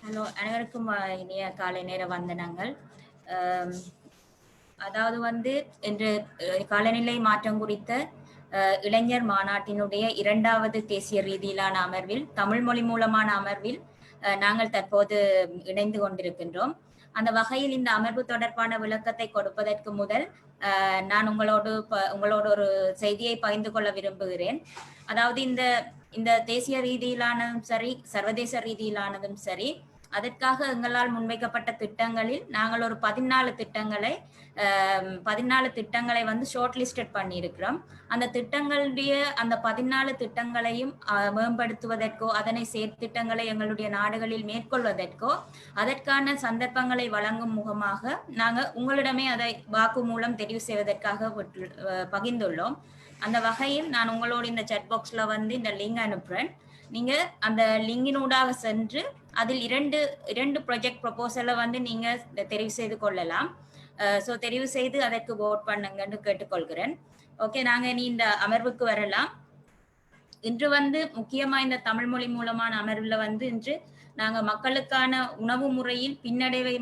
Hello, அனைவருக்கும் இனிய காலை நேர வந்தனங்கள். அம், அதாவது வந்து இன்று காலநிலை மாற்றம் குறித்த இளைஞர் மாநாட்டினுடைய 2வது தேசிய ரீதியிலான அமர்வில், தமிழ் மொழி மூலமான அமர்வில் நாங்கள் தற்போது இணைந்து கொண்டிருக்கின்றோம். அந்த வகையில் இந்த அமர்வு தொடர்பான விளக்கத்தை கொடுப்பதற்கு முதல் நான் உங்களோடு ஒரு செய்தியை பகிர்ந்து கொள்ள விரும்புகிறேன். அதாவது இந்த இந்த தேசிய ரீதியிலானதும் சரி, சர்வதேச ரீதியிலானதும் சரி, அதற்காக எங்களால் முன்வைக்கப்பட்ட திட்டங்களில் நாங்கள் ஒரு 14 திட்டங்களை வந்து ஷார்ட் லிஸ்டட் பண்ணியிருக்கிறோம். அந்த திட்டங்களுடைய அந்த 14 திட்டங்களையும் மேம்படுத்துவதற்கோ, அதனை செயற்திட்டங்களை எங்களுடைய நாடுகளில் மேற்கொள்வதற்கோ, அதற்கான சந்தர்ப்பங்களை வழங்கும் முகமாக நாங்கள் உங்களிடமே அதை வாக்கு மூலம் தெரிவு செய்வதற்காக பகிர்ந்துள்ளோம். அந்த வகையில் நான் உங்களோட இந்த சாட் பாக்ஸ்ல வந்து இந்த லிங்க் அனுப்புறேன். நீங்க அந்த லிங்கினூடாக சென்று அதில் இரண்டு ப்ராஜெக்ட் ப்ரொபோசலை வந்து நீங்க தெரிவு செய்து கொள்ளலாம். ஸோ தெரிவு செய்து அதற்கு ஓட் பண்ணுங்கன்னு கேட்டுக்கொள்கிறேன். ஓகே, நாங்க இனி இந்த அமர்வுக்கு வரலாம். இன்று வந்து முக்கியமா இந்த தமிழ் மொழி மூலமான அமர்வுல வந்து இன்று நாங்க மக்களுக்கான உணவு முறையில் பின்னடைவை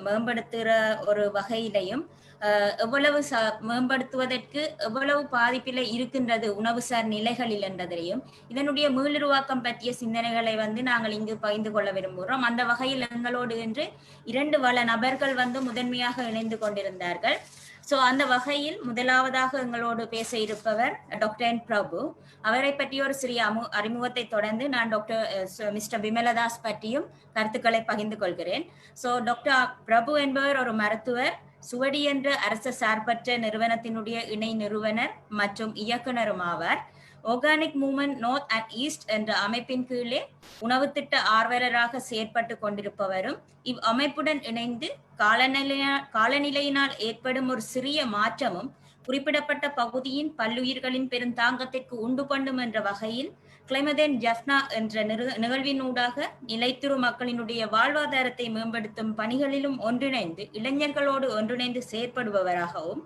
மேம்படுத்துகிற ஒரு வகையிலையும் எவ்வளவு மேம்படுத்துவதற்கு எவ்வளவு பாதிப்பில் இருக்கின்றது உணவுசார் நிலைகளில் என்றதையும் இதனுடைய மீளுருவாக்கம் பற்றிய சிந்தனைகளை வந்து நாங்கள் இங்கு பகிர்ந்து கொள்ள விரும்புகிறோம். அந்த வகையில் எங்களோடு இன்று 2 வள நபர்கள் வந்து முதன்மையாக இணைந்து கொண்டிருந்தார்கள். ஸோ அந்த வகையில் முதலாவதாக எங்களோடு பேச இருப்பவர் டாக்டர் என் பிரபு. அவரை பற்றி ஒரு சிறிய அறிமுகத்தை தொடர்ந்து நான் மிஸ்டர் விமலதாஸ் பற்றியும் கருத்துக்களை பகிர்ந்து கொள்கிறேன். ஸோ டாக்டர் பிரபு என்பவர் ஒரு மருத்துவர், சுவடி என்ற அரச சார்பற்ற நிறுவனத்தினுடைய இணை நிறுவனர் மற்றும் இயக்குனரும் ஆவார். Organic Movement North and East என்ற அமைப்பின் கீழே உணவு திட்ட ஆர்வலராக செயற்பட்டு கொண்டிருப்பவரும், இவ் அமைப்புடன் இணைந்து காலநிலையினால் ஏற்படும் ஒரு சிறிய மாற்றமும் குறிப்பிடப்பட்ட பகுதியின் பல்லுயிர்களின் பெருந்தாங்கத்திற்கு உண்டு பண்ணும் என்ற வகையில் கிளைமதேன் ஜப்னா என்ற நிகழ்வினூடாக நிலைத்திரு மக்களினுடைய வாழ்வாதாரத்தை மேம்படுத்தும் பணிகளிலும் ஒன்றிணைந்து இளைஞர்களோடு ஒன்றிணைந்து செயற்படுபவராகவும்,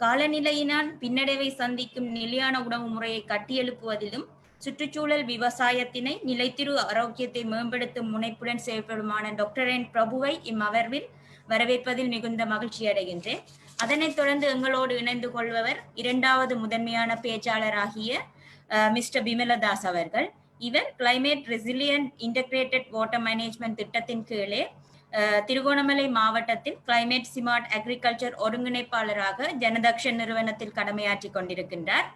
காலநிலையினால் பின்னடைவை சந்திக்கும் நிலையான உணவு முறையை கட்டியெழுப்புவதிலும் சுற்றுச்சூழல் விவசாயத்தினை நிலைத்திரு ஆரோக்கியத்தை மேம்படுத்தும் முனைப்புடன் செயல்படுமான டாக்டர் என் பிரபுவை இம்மவர்வில் வரவேற்பதில் மிகுந்த மகிழ்ச்சி அடைகின்றேன். அதனைத் தொடர்ந்து எங்களோடு இணைந்து கொள்பவர் 2வது முதன்மையான பேச்சாளராகிய மிஸ்டர் விமலதாஸ் அவர்கள். இவர் climate resilient integrated water management திட்டத்தின் கீழே திருகோணமலை மாவட்டத்தில் கிளைமேட் ஸ்மார்ட் அக்ரிகல்ச்சர் ஒருங்கிணைப்பாளராக ஜனதக்ஷன் நிறுவனத்தில் கடமையாற்றி கொண்டிருக்கின்றார்.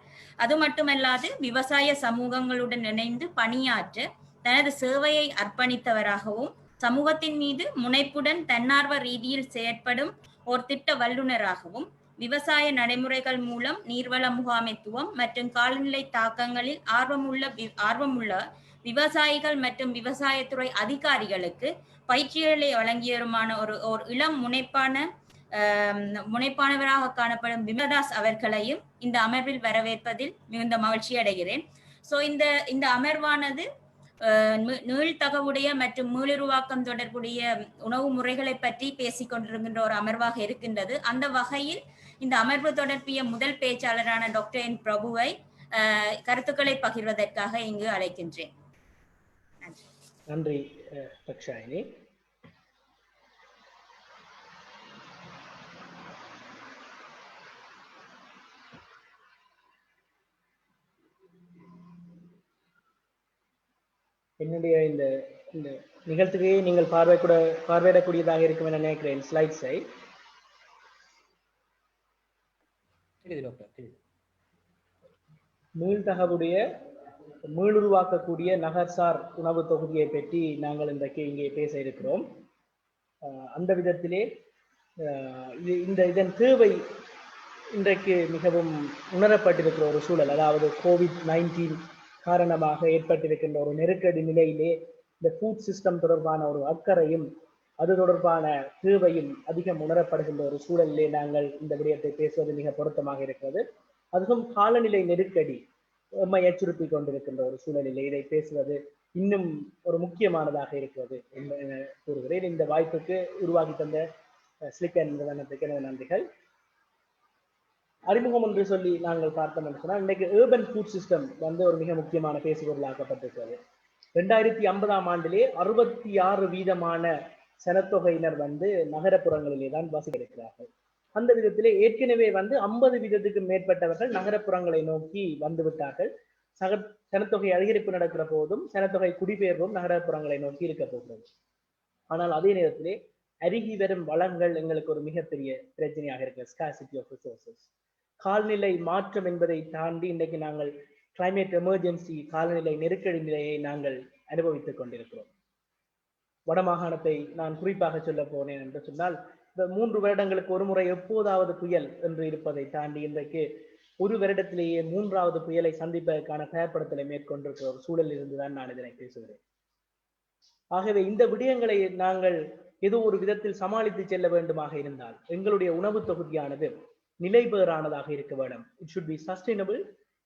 அது மட்டுமல்லாது விவசாய சமூகங்களுடன் இணைந்து பணியாற்ற தனது சேவையை அர்ப்பணித்தவராகவும், சமூகத்தின் மீது முனைப்புடன் தன்னார்வ ரீதியில் செயற்படும் ஒரு திட்ட வல்லுநராகவும், விவசாய நடைமுறைகள் மூலம் நீர்வள முகாமைத்துவம் மற்றும் காலநிலை தாக்கங்களில் ஆர்வமுள்ள விவசாயிகள் மற்றும் விவசாயத்துறை அதிகாரிகளுக்கு பயிற்சிகளை வழங்கியவருமான ஒரு இளம் முனைப்பானவராக காணப்படும் விமலதாஸ் அவர்களையும் இந்த அமர்வில் வரவேற்பதில் மிகுந்த மகிழ்ச்சி அடைகிறேன். ஸோ இந்த அமர்வானது நீள்தகவுடைய மற்றும் மீளுருவாக்கம் தொடர்புடைய உணவு முறைகளை பற்றி பேசிக் கொண்டிருக்கின்ற ஒரு அமர்வாக இருக்கின்றது. அந்த வகையில் இந்த அமர்வு தொடர்பிய முதல் பேச்சாளரான டாக்டர் என் பிரபுவை கருத்துக்களை பகிர்வதற்காக இங்கு அழைக்கின்றேன். நன்றி தக்ஷாயினி. என்னுடைய இந்த நிகழ்த்துக்கு நீங்கள் பார்வையிடக்கூடியதாக இருக்கும் என நினைக்கிறேன். ஸ்லைட்ஸை மீள்தகவுடைய மீளுருவாக்கக்கூடிய நகர்சார் உணவு தொகுதியை பற்றி நாங்கள் இன்றைக்கு இங்கே பேச இருக்கிறோம். அந்த விதத்திலே இதன் தேவை இன்றைக்கு மிகவும் உணரப்பட்டிருக்கிற ஒரு சூழல், அதாவது COVID-19 காரணமாக ஏற்பட்டிருக்கின்ற ஒரு நெருக்கடி நிலையிலே இந்த ஃபுட் சிஸ்டம் தொடர்பான ஒரு அக்கறையும் அது தொடர்பான தேவையும் அதிகம் உணரப்படுகின்ற ஒரு சூழலிலே நாங்கள் இந்த விடயத்தை பேசுவது மிக பொருத்தமாக இருக்கிறது. அதுவும் காலநிலை நெருக்கடி நம்மை அச்சுறுத்தி கொண்டிருக்கின்ற ஒரு சூழலிலே இதை பேசுவது இன்னும் ஒரு முக்கியமானதாக இருக்கிறது என்று கூறுகிறேன். இந்த வாய்ப்புக்கு உருவாக்கி தந்த ஸ்லிக்கன் நிறுவனத்துக்கு எனது நன்றிகள். அறிமுகம் என்று சொல்லி நாங்கள் பார்த்தோம் என்று சொன்னால், இன்றைக்கு ஏர்பன் ஃபுட் சிஸ்டம் வந்து ஒரு மிக முக்கியமான பேசுபொருளாக்கப்பட்டிருக்கிறது. 2050ஆம் ஆண்டிலே 66% சனத்தொகையினர் வந்து நகரப்புறங்களிலே தான் வசிக்கிறார்கள். அந்த விதத்திலே ஏற்கனவே வந்து 50% மேற்பட்டவர்கள் நகரப்புறங்களை நோக்கி வந்து விட்டார்கள். சனத்தொகை அதிகரிப்பு நடக்கிற போதும் சனத்தொகை குடிபெயர்வும் நகரப்புறங்களை நோக்கி இருக்க போகிறது. ஆனால் அதே நேரத்திலே அருகி வரும் வளங்கள் எங்களுக்கு ஒரு மிகப்பெரிய பிரச்சனையாக இருக்கு. Scarcity of resources. கால்நிலை மாற்றம் என்பதை தாண்டி இன்றைக்கு நாங்கள் கிளைமேட் எமர்ஜென்சி, காலநிலை நெருக்கடி நிலையை நாங்கள் அனுபவித்துக் கொண்டிருக்கிறோம். வடமாகாணத்தை நான் குறிப்பாக சொல்ல போனேன் என்று சொன்னால், இந்த 3 வருடங்களுக்கு ஒரு முறை எப்போதாவது புயல் என்று இருப்பதை தாண்டி இன்றைக்கு ஒரு வருடத்திலேயே 3வது புயலை சந்திப்பதற்கான தயார்படுத்தலை மேற்கொண்டிருக்கிற ஒரு சூழலில் இருந்துதான் நான் இதனை பேசுகிறேன். ஆகவே இந்த விடயங்களை நாங்கள் ஏதோ ஒரு விதத்தில் சமாளித்து செல்ல வேண்டுமாக இருந்தால் எங்களுடைய உணவு தொகுதியானது நிலைபெறானதாக இருக்க வேண்டும். It should be sustainable.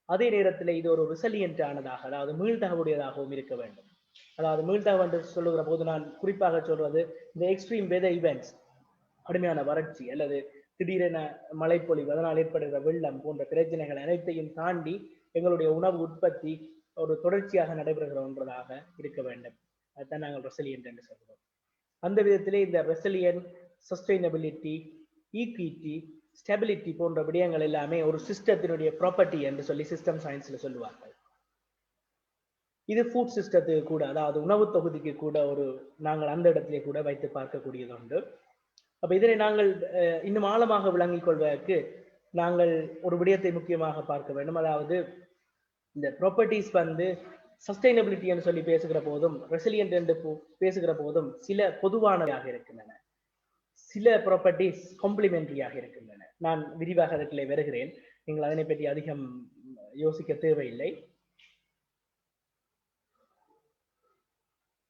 அதே நேரத்தில் இது ஒரு ரெசிலியன்ட் ஆனதாக, அதாவது மீள்தகவுடையதாகவும் இருக்க வேண்டும். அதாவது மீள்தகவு என்று சொல்லுகிற போது நான் குறிப்பாக சொல்வது இந்த எக்ஸ்ட்ரீம் வெதர் ஈவெண்ட்ஸ், கடுமையான வறட்சி அல்லது திடீரென மழைப்பொழிவு, அதனால் ஏற்படுகிற வெள்ளம் போன்ற பிரச்சனைகள் அனைத்தையும் தாண்டி எங்களுடைய உணவு உற்பத்தி ஒரு தொடர்ச்சியாக நடைபெறுகிற ஒன்றதாக இருக்க வேண்டும். அதுதான் நாங்கள் ரெசிலியன்ட் என்று சொல்கிறோம். அந்த விதத்திலே இந்த ரெசிலியன்ட், சஸ்டைனபிலிட்டி, ஈக்விட்டி, ஸ்டெபிலிட்டி போன்ற விடயங்கள் எல்லாமே ஒரு சிஸ்டத்தினுடைய ப்ராப்பர்ட்டி என்று சொல்லி சிஸ்டம் சயின்ஸ்ல சொல்லுவார்கள். இது ஃபுட் சிஸ்டத்துக்கு கூட, அதாவது உணவு தொகுதிக்கு கூட ஒரு நாங்கள் அந்த இடத்திலே கூட வைத்து பார்க்கக்கூடியது உண்டு. அப்ப இதனை நாங்கள் இன்னும் ஆழமாக விளங்கிக் கொள்வதற்கு நாங்கள் ஒரு விடயத்தை முக்கியமாக பார்க்க வேண்டும். அதாவது இந்த ப்ராப்பர்ட்டிஸ் வந்து சஸ்டைனபிலிட்டி என்று சொல்லி பேசுகிற போதும், ரெசிலியன்ட் என்று பேசுகிற போதும் சில பொதுவானதாக இருக்கின்றன, சில ப்ராப்பர்ட்டிஸ் காம்ப்ளிமெண்டரியாக இருக்கின்றன. நான் விரிவாக அதற்குள்ளே வருகிறேன், நீங்கள் அதனை பற்றி அதிகம் யோசிக்க தேவையில்லை.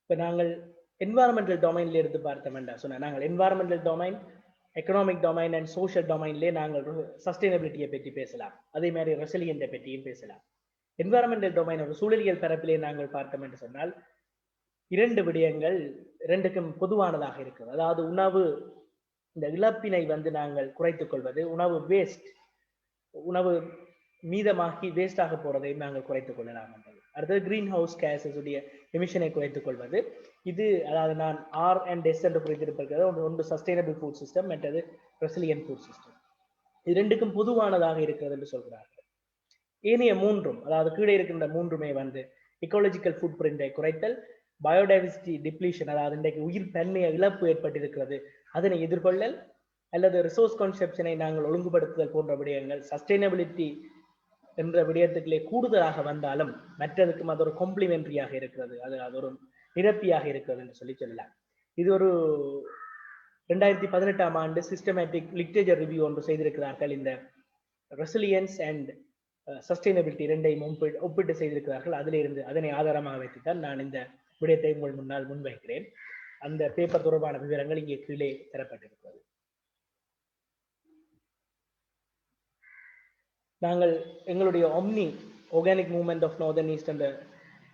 இப்ப நாங்கள் என்வாரன்மெண்டல் டொமைன்ல எடுத்து பார்த்தோம் என்றா சொன்ன, நாங்கள் environmental domain, economic domain and social டொமைன்லே நாங்கள் சஸ்டைனபிலிட்டியை பற்றி பேசலாம். அதே மாதிரி ரெசிலியன்ட்டை பற்றியும் பேசலாம். என்வாரன்மெண்டல் டொமைன் ஒரு சூழலியல் பரப்பிலே நாங்கள் பார்த்தோம் என்று சொன்னால் 2 விடயங்கள் 2க்கும் பொதுவானதாக இருக்கிறது. அதாவது உணவு இந்த இழப்பினை வந்து நாங்கள் குறைத்துக் கொள்வது, உணவு வேஸ்ட், உணவு மீதமாக்கி வேஸ்டாக போறதையும் நாங்கள் குறைத்துக் கொள்ளலாம் என்றது. அடுத்தது கிரீன் ஹவுஸ் கேஸஸ் உடைய எமிஷனை குறைத்துக் கொள்வது. இது அதாவது நான் R&S என்று குறித்திருப்பது ஒன்று சஸ்டைனபிள் ஃபுட் சிஸ்டம், மற்றது ரெசிலியன்ட் ஃபுட் சிஸ்டம். இது 2க்கும் பொதுவானதாக இருக்கிறது என்று சொல்கிறார்கள். ஏனைய 3ம், அதாவது கீழே இருக்கின்ற 3மே வந்து எக்காலஜிக்கல் ஃபுட் பிரிண்டை குறைத்தல், பயோடைவர்சிட்டி டிப்ளீஷன், அதாவது இன்றைக்கு உயிர் தன்மையை இழப்பு ஏற்பட்டிருக்கிறது, அதனை எதிர்கொள்ளல், அல்லது ரிசோர்ஸ் கான்செப்ஷனை நாங்கள் ஒழுங்குபடுத்துதல் போன்ற விடயங்கள் சஸ்டைனபிலிட்டி என்ற விடயத்துக்களே கூடுதலாக வந்தாலும் மற்றதுக்கும் அது ஒரு காம்ப்ளிமெண்டரியாக இருக்கிறது, அது ஒரு நிரப்பியாக இருக்கிறது என்று சொல்லி சொல்லலாம். இது ஒரு 2018ஆம் ஆண்டு சிஸ்டமேட்டிக் லிட்ரேச்சர் ரிவ்யூ ஒன்று செய்திருக்கிறார்கள். இந்த ரெசிலியன்ஸ் அண்ட் சஸ்டைனபிலிட்டி 2ஐயும் ஒப்பிட்டு செய்திருக்கிறார்கள். அதிலிருந்து அதனை ஆதாரமாக வைத்துத்தான் நான் இந்த விடயத்தை உங்கள் முன்னால் முன்வைக்கிறேன். அந்த பேப்பர் தொடர்பான விவரங்கள் இங்கே கீழே தரப்பட்டிருக்கிறது. நாங்கள் எங்களுடைய Omni Organic Movement of Northern East என்ற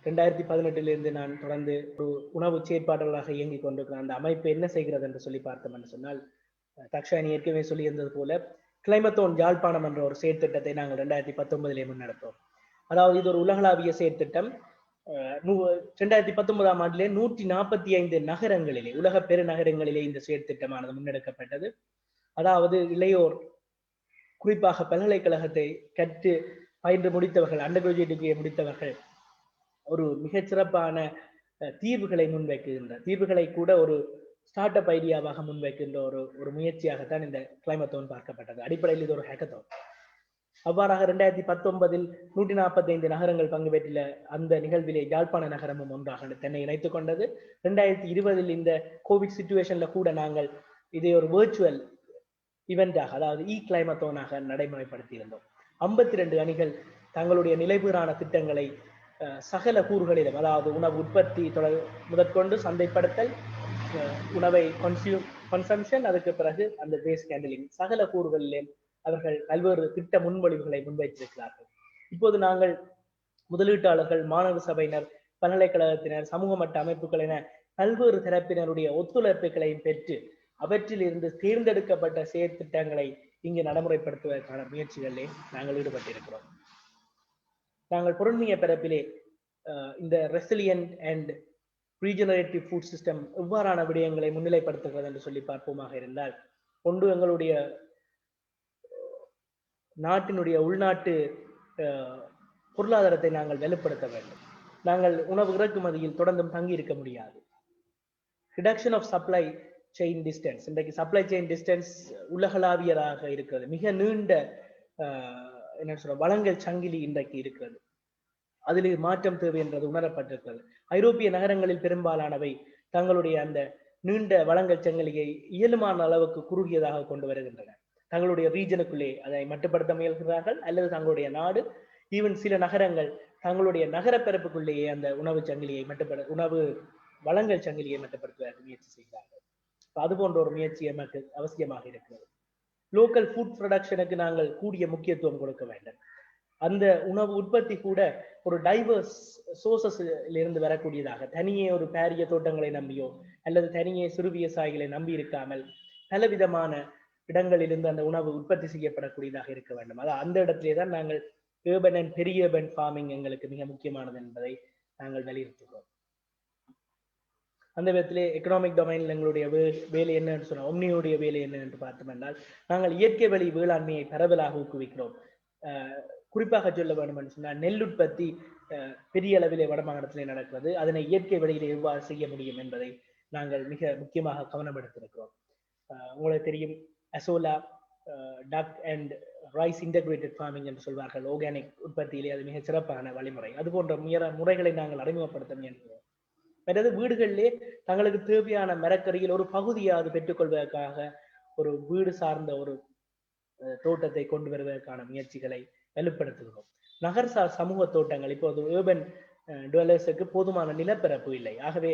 2018 நான் தொடர்ந்து ஒரு உணவு செயற்பாட்டாளராக இயங்கிக் கொண்டிருக்கிறேன். அந்த அமைப்பு என்ன செய்கிறது என்று சொல்லி பார்த்தோம் என்று சொன்னால், தக்ஷாயினி ஏற்கனவே சொல்லியிருந்தது போல கிளைமத்தோன் யாழ்ப்பாணம் என்ற ஒரு செயற்திட்டத்தை நாங்கள் 2019 முன்னெடுத்தோம். அதாவது இது ஒரு உலகளாவிய செயற்திட்டம். 2019ஆம் ஆண்டிலே 145 நகரங்களிலே, உலக பெருநகரங்களிலே இந்த செயற்திட்டமானது முன்னெடுக்கப்பட்டது. அதாவது இளையோர், குறிப்பாக பல்கலைக்கழகத்தை கற்று பயின்று முடித்தவர்கள், அண்டர் கிராஜுவேட் டிகிரியை முடித்தவர்கள் ஒரு மிகச்சிறப்பான தீர்வுகளை முன்வைக்கின்ற, தீர்வுகளை கூட ஒரு ஸ்டார்ட் அப் ஐடியாவாக முன்வைக்கின்ற ஒரு முயற்சியாகத்தான் இந்த கிளைமத்தோன் பார்க்கப்பட்டது. அடிப்படையில் இது ஒரு ஹேக்கத்தோன். அவ்வாறாக 2019 145 நகரங்கள் பங்கு பெற்றுள்ள அந்த நிகழ்விலே யாழ்ப்பாண நகரமும் ஒன்றாக தன்னை இணைத்துக் கொண்டது. 2020 இந்த கோவிட் சிச்சுவேஷன்ல கூட நாங்கள் இதை ஒரு வெர்ச்சுவல் இவெண்டாக, அதாவது கிளைமத்தோனாக நடைமுறைப்படுத்தி இருந்தோம். 52 அணிகள் தங்களுடைய நிலைபெறான திட்டங்களை சகல கூறுகளிலும், அதாவது உணவு உற்பத்தி முதற்கொண்டு சந்தைப்படுத்தல், உணவை கன்சம்ஷன், அதுக்கு பிறகு அந்த வேஸ்ட் ஹேண்டலிங், சகல கூறுகளிலே அவர்கள் பல்வேறு திட்ட முன்மொழிவுகளை முன்வைத்திருக்கிறார்கள். இப்போது நாங்கள் முதலீட்டாளர்கள், மாணவர் சபையினர், பல்கலைக்கழகத்தினர், சமூக மட்ட அமைப்புகள் என பல்வேறு தரப்பினருடைய ஒத்துழைப்புகளையும் பெற்று அவற்றில் இருந்து தேர்ந்தெடுக்கப்பட்ட செயற்திட்டங்களை இங்கு நடைமுறைப்படுத்துவதற்கான முயற்சிகளிலே நாங்கள் ஈடுபட்டிருக்கிறோம். நாங்கள் பொருண்மைய பரப்பிலே இந்த resilient and regenerative food system எவ்வாறான விடயங்களை முன்னிலைப்படுத்துகிறது என்று சொல்லி பார்ப்போமாக இருந்தால், ஒன்று எங்களுடைய நாட்டினுடைய உள்நாட்டு பொருளாதாரத்தை நாங்கள் வலுப்படுத்த வேண்டும். நாங்கள் உணவு இறக்குமதியில் தொடர்ந்தும் தங்கி இருக்க முடியாது. Reduction of supply chain distance, இன்றைக்கு சப்ளை செயின் டிஸ்டன்ஸ் உலகளாவியதாக இருக்கிறது. மிக நீண்ட என்ன சொல்ற வளங்கள் சங்கிலி இன்றைக்கு இருக்கிறது. அதில் மாற்றம் தேவை என்றது உணரப்பட்டிருக்கிறது. ஐரோப்பிய நகரங்களில் பெரும்பாலானவை தங்களுடைய அந்த நீண்ட வளங்கள் சங்கிலியை இயலுமான அளவுக்கு குறுகியதாக கொண்டு வருகின்றன. தங்களுடைய ரீஜனுக்குள்ளே அதை மட்டுப்படுத்த முயல்கிறார்கள், அல்லது தங்களுடைய நாடு, ஈவன் சில நகரங்கள் தங்களுடைய நகரப்பரப்புக்குள்ளேயே அந்த உணவு சங்கிலியை உணவு வளங்கள் சங்கிலியை மட்டுப்படுத்துவதற்கு முயற்சி செய்கிறார்கள். அது போன்ற ஒரு முயற்சி நமக்கு அவசியமாக இருக்கிறது. லோக்கல் ஃபுட் ப்ரொடக்ஷனுக்கு நாங்கள் கூடிய முக்கியத்துவம் கொடுக்க வேண்டும். அந்த உணவு உற்பத்தி கூட ஒரு டைவர்ஸ் சோர்சஸ்ல இருந்து வரக்கூடியதாக, தனியே ஒரு பாரிய தோட்டங்களை நம்பியோ அல்லது தனியே சிறு விவசாயிகளை நம்பி இருக்காமல் பலவிதமான இடங்களிலிருந்து அந்த உணவு உற்பத்தி செய்யப்படக்கூடியதாக இருக்க வேண்டும். அதாவது அந்த இடத்திலே தான் நாங்கள் ஏர்பன் அண்ட் பெரிய ஏர்பன் ஃபார்மிங் எங்களுக்கு மிக முக்கியமானது என்பதை நாங்கள் வலியுறுத்துகிறோம். அந்த விதத்திலே எக்கனாமிக் டொமைனில் எங்களுடைய வேலை என்னன்னு சொன்னால், ஒம்னியுடைய வேலை என்ன என்று பார்த்தோம் என்றால், நாங்கள் இயற்கை வழி வேளாண்மையை பரவலாக ஊக்குவிக்கிறோம். குறிப்பாக சொல்ல வேண்டும் என்று சொன்னால், நெல் உற்பத்தி பெரிய அளவிலே வடமாகாணத்திலே நடக்கிறது. அதனை இயற்கை வழியிலே எவ்வாறு செய்ய முடியும் என்பதை நாங்கள் மிக முக்கியமாக கவனம் எடுத்திருக்கிறோம். உங்களுக்கு தெரியும், azolla duck and rice integrated farming என்று சொல்வார்கள். ஆர்கானிக் உற்பத்தியிலே அது மிக சிறப்பான வழிமுறை. அது போன்ற முறைகளை நாங்கள் அறிமுகப்படுத்த முயல்கிறோம். மற்றது வீடுகளிலே தங்களுக்கு தேவையான மரக்கறியில் ஒரு பகுதியாவது பெற்றுக்கொள்வதற்காக ஒரு வீடு சார்ந்த ஒரு தோட்டத்தை கொண்டு வருவதற்கான முயற்சிகளை வலுப்படுத்துகிறோம். நகர்சார் சமூக தோட்டங்கள், இப்போது ஏர்பன் டுவெலர்ஸுக்கு போதுமான நிலப்பரப்பு இல்லை. ஆகவே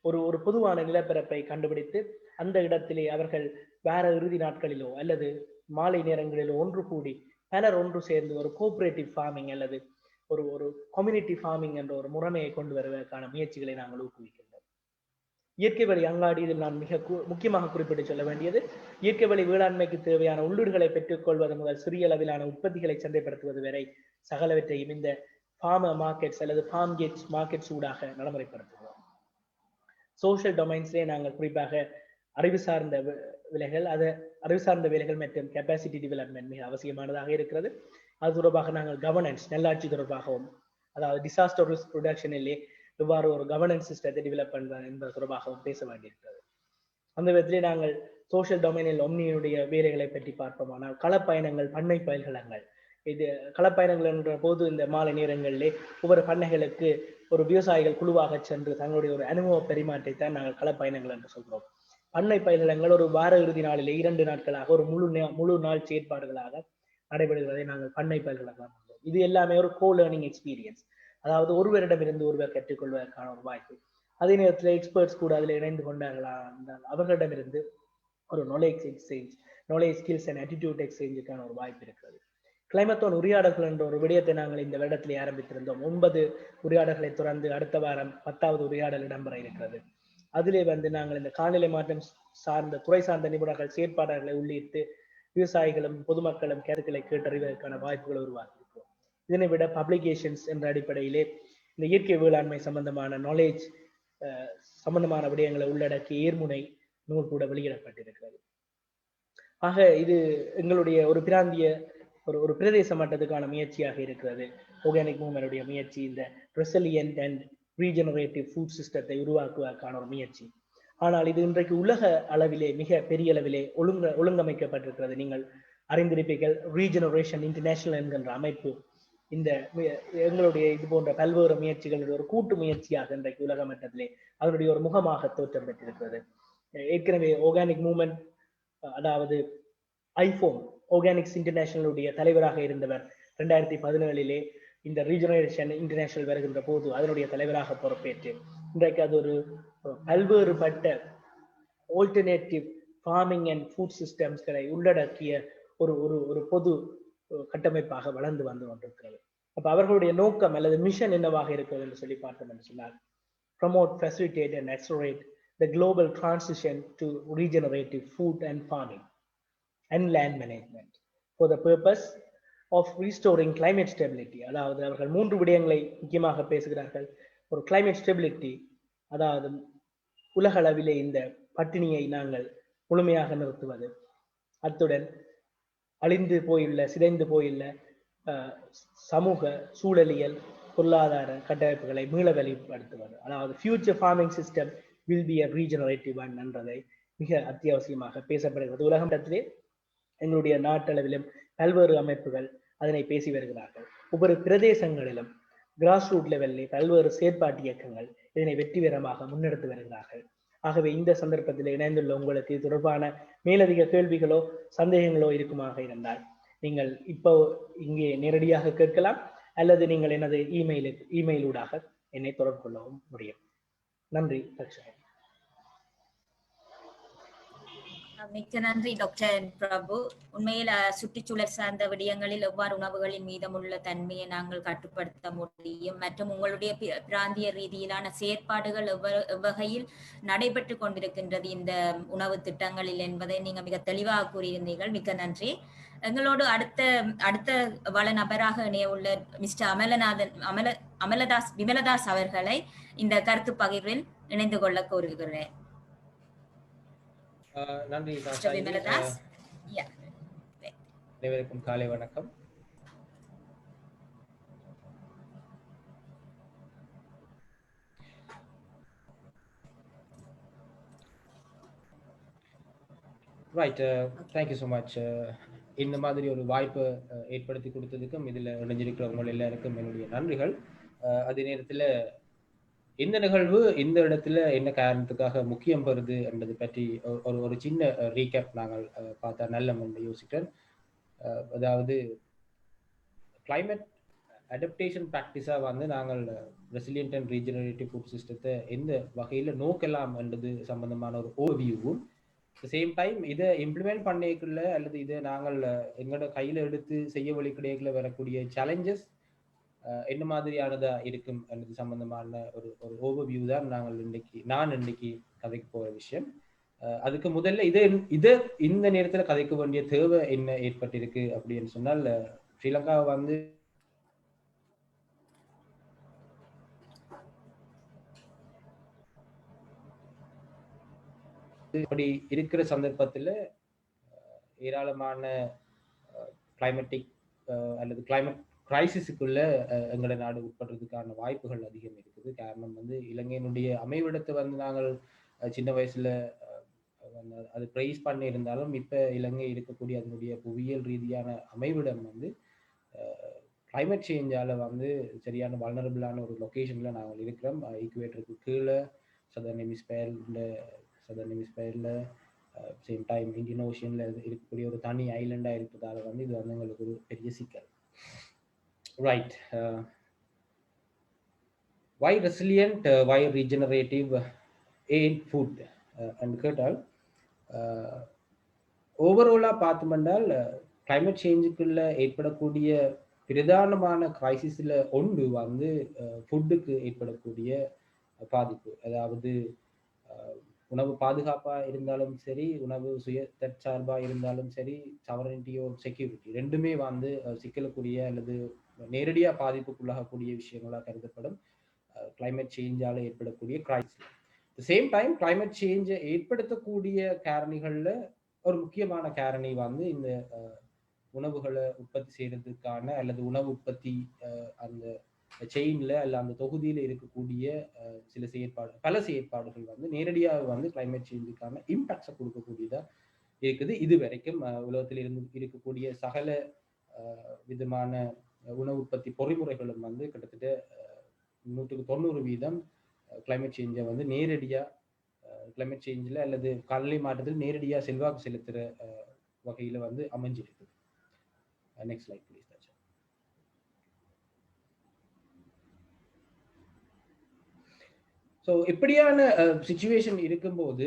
ஒரு பொதுவான நிலப்பரப்பை கண்டுபிடித்து அந்த இடத்திலே அவர்கள் வேற இறுதி நாட்களிலோ அல்லது மாலை நேரங்களிலோ ஒன்று கூடி பலர் ஒன்று சேர்ந்து ஒரு கோஆபரேட்டிவ் ஃபார்மிங் அல்லது ஒரு கம்யூனிட்டி ஃபார்மிங் என்ற ஒரு முறைமையை கொண்டு வருவதற்கான முயற்சிகளை நாங்கள் ஊக்குவிக்கின்றோம். இயற்கை வழி அங்காடி, இதில் நான் மிக முக்கியமாக குறிப்பிட்டு சொல்ல வேண்டியது, இயற்கை வழி வேளாண்மைக்கு தேவையான உள்ளீடுகளை பெற்றுக்கொள்வது முதல் சிறிய அளவிலான உற்பத்திகளை சந்தைப்படுத்துவது வரை சகலவற்றையும் இந்த ஃபார்மர் மார்க்கெட்ஸ் அல்லது ஃபார்ம் கேட்ஸ் மார்க்கெட்ஸ் ஊடாக நடைமுறைப்படுத்துகிறோம். சோஷியல் டொமைன்ஸ்லேயே நாங்கள் குறிப்பாக அறிவு சார்ந்த வேலைகள் மற்றும் கெப்பாசிட்டி டெவலப்மெண்ட் மிக அவசியமானதாக இருக்கிறது. அது தொடர்பாக நாங்கள் கவர்னன்ஸ், நல்லாட்சி தொடர்பாகவும், அதாவது டிசாஸ்டர் ரிஸ்க் ரிடக்ஷனிலே எவ்வாறு ஒரு கவர்னன்ஸ் சிஸ்டத்தை டெவலப் பண்ணுறது என்பது தொடர்பாகவும் பேச வேண்டியிருக்கிறது. அந்த விதத்திலே நாங்கள் சோஷியல் டொமைனில் ஒம்னியினுடைய வேலைகளை பற்றி பார்ப்போமானால், களப்பயணங்கள், பண்ணை பயில்களங்கள். இது களப்பயணங்கள் என்ற போது இந்த மாலை நேரங்களிலே ஒவ்வொரு பண்ணைகளுக்கு ஒரு விவசாயிகள் குழுவாக சென்று தங்களுடைய ஒரு அனுபவ பரிமாற்றத்தைத்தான் நாங்கள் களப்பயணங்கள் என்று சொல்கிறோம். பண்ணை பயில்களங்கள் ஒரு வார இறுதி நாளிலே 2 நாட்களாக ஒரு முழு நாள் செயற்பாடுகளாக நடைபெறுவதை நாங்கள் பண்ணை பயில்களாக. இது எல்லாமே ஒரு கோ லேர்னிங் எக்ஸ்பீரியன்ஸ், அதாவது ஒருவரிடமிருந்து ஒருவர் கற்றுக்கொள்வதற்கான ஒரு வாய்ப்பு. அதே நேரத்தில் எக்ஸ்பர்ட்ஸ் கூட அதில் இணைந்து கொண்டார்களா இருந்தால் அவர்களிடமிருந்து ஒரு knowledge exchange, knowledge skills and attitude எக்ஸ்சேஞ்சுக்கான ஒரு வாய்ப்பு இருக்கிறது. கிளைமத்தோன் உரையாடல்கள் என்ற ஒரு விடயத்தை நாங்கள் இந்த வருடத்திலே ஆரம்பித்திருந்தோம். 9 உரையாடல்களை தொடர்ந்து அடுத்த வாரம் 10வது உரையாடல் இடம்பெற இருக்கிறது. அதிலே நாங்கள் இந்த காலநிலை மாற்றம் சார்ந்த துறை சார்ந்த நிபுணர்கள், செயற்பாடுகளை உள்ளிட்டு விவசாயிகளும் பொதுமக்களும் கருத்துக்களை கேட்டறிவதற்கான வாய்ப்புகளை உருவாக்கியிருக்கிறோம். இதனை விட பப்ளிகேஷன்ஸ் என்ற அடிப்படையிலே இந்த இயற்கை வேளாண்மை சம்பந்தமான நாலேஜ் சம்பந்தமான விடயங்களை உள்ளடக்கிய ஏர்முனை நூல் கூட வெளியிடப்பட்டிருக்கிறது. ஆக இது எங்களுடைய ஒரு பிராந்திய ஒரு பிரதேச மட்டத்துக்கான முயற்சியாக இருக்கிறது. ஆர்கானிக் மூவ்மென்டுடைய முயற்சி இந்த ரெசிலியன்ட் அண்ட் ரீஜெனரேட்டிவ் ஃபுட் சிஸ்டத்தை உருவாக்குவதற்கான ஒரு முயற்சி. ஆனால் இது இன்றைக்கு உலக அளவிலே மிக பெரிய அளவிலே ஒழுங்கமைக்கப்பட்டிருக்கிறது. நீங்கள் அறிந்திருப்பீர்கள், ரீஜெனரேஷன் இன்டர்நேஷனல் என்கின்ற அமைப்பு இந்த எங்களுடைய இது போன்ற பல்வேறு முயற்சிகளுடைய ஒரு கூட்டு முயற்சியாக இன்றைக்கு உலக மட்டத்திலே அதனுடைய ஒரு முகமாக தோற்றம் பெற்றிருக்கிறது. ஏற்கனவே ஆர்கானிக் மூவ்மெண்ட், அதாவது ஐஃபோம் ஆர்கானிக்ஸ் இன்டர்நேஷனலுடைய தலைவராக இருந்தவர் 2017 இந்த ரீஜெனரேஷன் இன்டர்நேஷனல் வருகின்ற போது அதனுடைய தலைவராக பொறுப்பேற்று இன்றைக்கு அது ஒரு பல்வேறுபட்ட ஆல்டர்னேட்டிவ் ஃபார்மிங் அண்ட் ஃபுட் சிஸ்டம்ஸ்களை உள்ளடக்கிய ஒரு பொது கட்டமைப்பாக வளர்ந்து வந்து கொண்டிருக்கிறது. அப்ப அவர்களுடைய நோக்கம் அல்லது மிஷன் என்னவாக இருக்கிறது என்று சொல்லி பார்த்தோம் என்று சொன்னால், promote, facilitate and accelerate the global transition to regenerative food and farming and land management for the purpose of restoring climate stability. அதாவது அவர்கள் 3 விடயங்களை முக்கியமாக பேசுகிறார்கள். ஒரு கிளைமேட் ஸ்டெபிலிட்டி, அதாவது உலகளவிலே இந்த பட்டினியை நாங்கள் முழுமையாக நிறுத்துவது, அத்துடன் அழிந்து போயுள்ள சிதைந்து போயுள்ள சமூக சூழலியல் பொருளாதார கட்டமைப்புகளை மீள வெளிப்படுத்துவது, அதாவது future farming system will be a regenerative one என்றதை மிக அத்தியாவசியமாக பேசப்படுகிறது. உலகத்திலே எங்களுடைய நாட்டளவிலும் பல்வேறு அமைப்புகள் அதனை பேசி வருகிறார்கள். ஒவ்வொரு பிரதேசங்களிலும் கிராஸ் ரூட் லெவலில் பல்வேறு செயற்பாட்டு இயக்கங்கள் இதனை வெற்றிகரமாக முன்னெடுத்து வருகிறார்கள். ஆகவே இந்த சந்தர்ப்பத்தில் இணைந்துள்ள உங்களுக்கு இது தொடர்பான மேலதிக கேள்விகளோ சந்தேகங்களோ இருக்குமாக இருந்தால் நீங்கள் இப்போ இங்கே நேரடியாக கேட்கலாம், அல்லது நீங்கள் எனது இமெயிலூடாக என்னை தொடர்பு கொள்ளவும் முடியும். நன்றி தக்ஷன். மிக்க நன்றி டாக்டர் பிரபு. உண்மையில் சுற்றுச்சூழல் சார்ந்த விடயங்களில் எவ்வாறு உணவுகளின் மீதமுள்ள தன்மையை நாங்கள் கட்டுப்படுத்த முடியும் மற்றும் உங்களுடைய பிராந்திய ரீதியிலான செயற்பாடுகள் எவ்வகையில் நடைபெற்று கொண்டிருக்கின்றது இந்த உணவு திட்டங்களில் என்பதை நீங்க மிக தெளிவாக கூறியிருந்தீர்கள். மிக்க நன்றி. எங்களோடு அடுத்த வள நபராக இணைய உள்ள மிஸ்டர் விமலதாஸ் அவர்களை இந்த கருத்து பகிர்வில் இணைந்து கொள்ள கோருகிறேன். நன்றி. அனைவருக்கும் காலை வணக்கம். Right, thank you so much. இந்த மாதிரி ஒரு வாய்ப்பை ஏற்படுத்தி கொடுத்ததுக்கும் இதில் இணைஞ்சிருக்கிறவங்க எல்லாருக்கும் என்னுடைய நன்றிகள். அதே நேரத்தில் இந்த நிகழ்வு இந்த இடத்துல என்ன காரணத்துக்காக முக்கியம் பெறுது என்பது பற்றி ஒரு சின்ன ரீகேப் நாங்கள் பார்த்தா நல்ல என்று யோசிக்கிறேன். அதாவது கிளைமேட் அடாப்டேஷன் ப்ராக்டிஸாக வந்து நாங்கள் ரெசிலியன்ட் அண்ட் ரீஜெனரேட்டிவ் ஃபுட் சிஸ்டத்தை எந்த வகையில் நோக்கலாம் என்றது சம்பந்தமான ஒரு ஓவர்வியூவும், சேம் டைம் இதை இம்ப்ளிமெண்ட் பண்ணிக்கல அல்லது இதை நாங்கள் எங்களோட கையில் எடுத்து செய்ய வழி கிடைக்கல வரக்கூடிய சேலஞ்சஸ் என்ன மாதிரியானதா இருக்கும் அல்லது சம்பந்தமான ஒரு ஓவர்வியூ தான் நான் இன்னைக்கு கதைக்கு போகிற விஷயம். அதுக்கு முதல்ல இந்த நேரத்தில் கதைக்க வேண்டிய தேவை என்ன ஏற்பட்டிருக்கு அப்படின்னு சொன்னால், ஸ்ரீலங்கா வந்து இப்படி இருக்கிற சந்தர்ப்பத்தில் ஏராளமான கிளைமேட்டிக் அல்லது கிளைமேட் கிரைசிஸுக்குள்ள எங்களோட நாடு உட்படுறதுக்கான வாய்ப்புகள் அதிகம் இருக்குது. காரணம் வந்து இலங்கையினுடைய அமைவிடத்தை வந்து நாங்கள் சின்ன வயசுல அது ப்ரைஸ் பண்ணி இருந்தாலும் இப்போ இலங்கை இருக்கக்கூடிய அதனுடைய புவியியல் ரீதியான அமைவிடம் வந்து கிளைமேட் சேஞ்சால வந்து சரியான வல்னரபிளான ஒரு லொக்கேஷன்ல நாங்கள் இருக்கிறோம். ஈக்குவேட்டருக்கு கீழே சதர்ன் ஹெமிஸ்பயர்ல சேம் டைம் இந்தியன் ஓஷன்ல இருக்கக்கூடிய ஒரு தனி ஐலண்டாக இருப்பதால வந்து இது வந்து எங்களுக்கு ஒரு பெரிய சிக்கல். Right. Why resilient, why regenerative in food? And கேட்டால் ஓவராலாக பார்த்தோம்னால் கிளைமேட் சேஞ்சுக்குள்ள ஏற்படக்கூடிய பிரதானமான கிரைசிஸில் ஒன்று வந்து ஃபுட்டுக்கு ஏற்படக்கூடிய பாதிப்பு. அதாவது உணவு பாதுகாப்பாக இருந்தாலும் சரி, உணவு சுய தற்சார்பாக இருந்தாலும் சரி, சவரனிட்டியோ செக்யூரிட்டி ரெண்டுமே வந்து சிக்கலக்கூடிய அல்லது நேரடியாக பாதிப்புக்குள்ளாகக்கூடிய விஷயங்களாக கருதப்படும் கிளைமேட் சேஞ்சால ஏற்படக்கூடிய கிரைசிஸ். சேம் டைம் கிளைமேட் சேஞ்சை ஏற்படுத்தக்கூடிய காரணிகள்ல ஒரு முக்கியமான காரணி வந்து இந்த உணவுகளை உற்பத்தி செய்யறதுக்கான அல்லது உணவு உற்பத்தி அந்த செயின்ல அல்ல அந்த தொகுதியில இருக்கக்கூடிய பல செயற்பாடுகள் வந்து நேரடியாக வந்து கிளைமேட் சேஞ்சுக்கான இம்பாக்ட்ஸை கொடுக்கக்கூடியதா இருக்குது. இது வரைக்கும் உலகத்தில் இருக்கக்கூடிய சகல விதமான உணவு உற்பத்தி பொறிமுறைகளும் வந்து கிட்டத்தட்ட 90% கிளைமேட் சேஞ்சை வந்து நேரடியாக கிளைமேட் சேஞ்சில் அல்லது காலநிலை மாற்றத்தில் நேரடியாக செல்வாக்கு செலுத்துகிற வகையில் வந்து அமைஞ்சிருக்குது. Next slide please. ஸோ இப்படியான சிச்சுவேஷன் இருக்கும்போது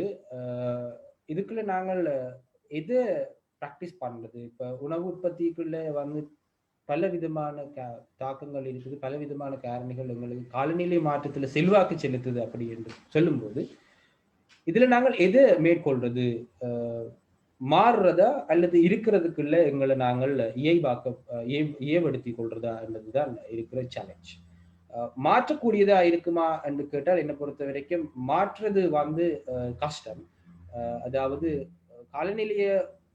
இதுக்குள்ள நாங்கள் எதை ப்ராக்டிஸ் பண்ணுறது? இப்போ உணவு உற்பத்திக்குள்ள வந்து பல விதமான தாக்கங்கள் இருக்குது, பல விதமான காரணிகள் எங்களுக்கு காலநிலை மாற்றத்தில் செல்வாக்கு செலுத்துது அப்படி என்று சொல்லும்போது இதில் நாங்கள் எதை மேற்கொள்றது? மாறுறதா அல்லது இருக்கிறதுக்குள்ள எங்களை நாங்கள் இயப்படுத்தி கொள்றதா என்பதுதான் இருக்கிற சேலஞ்ச். மாற்றக்கூடியதா இருக்குமா என்று கேட்டால் என்னை பொறுத்த வரைக்கும் மாற்றுறது வந்து கஷ்டம். அதாவது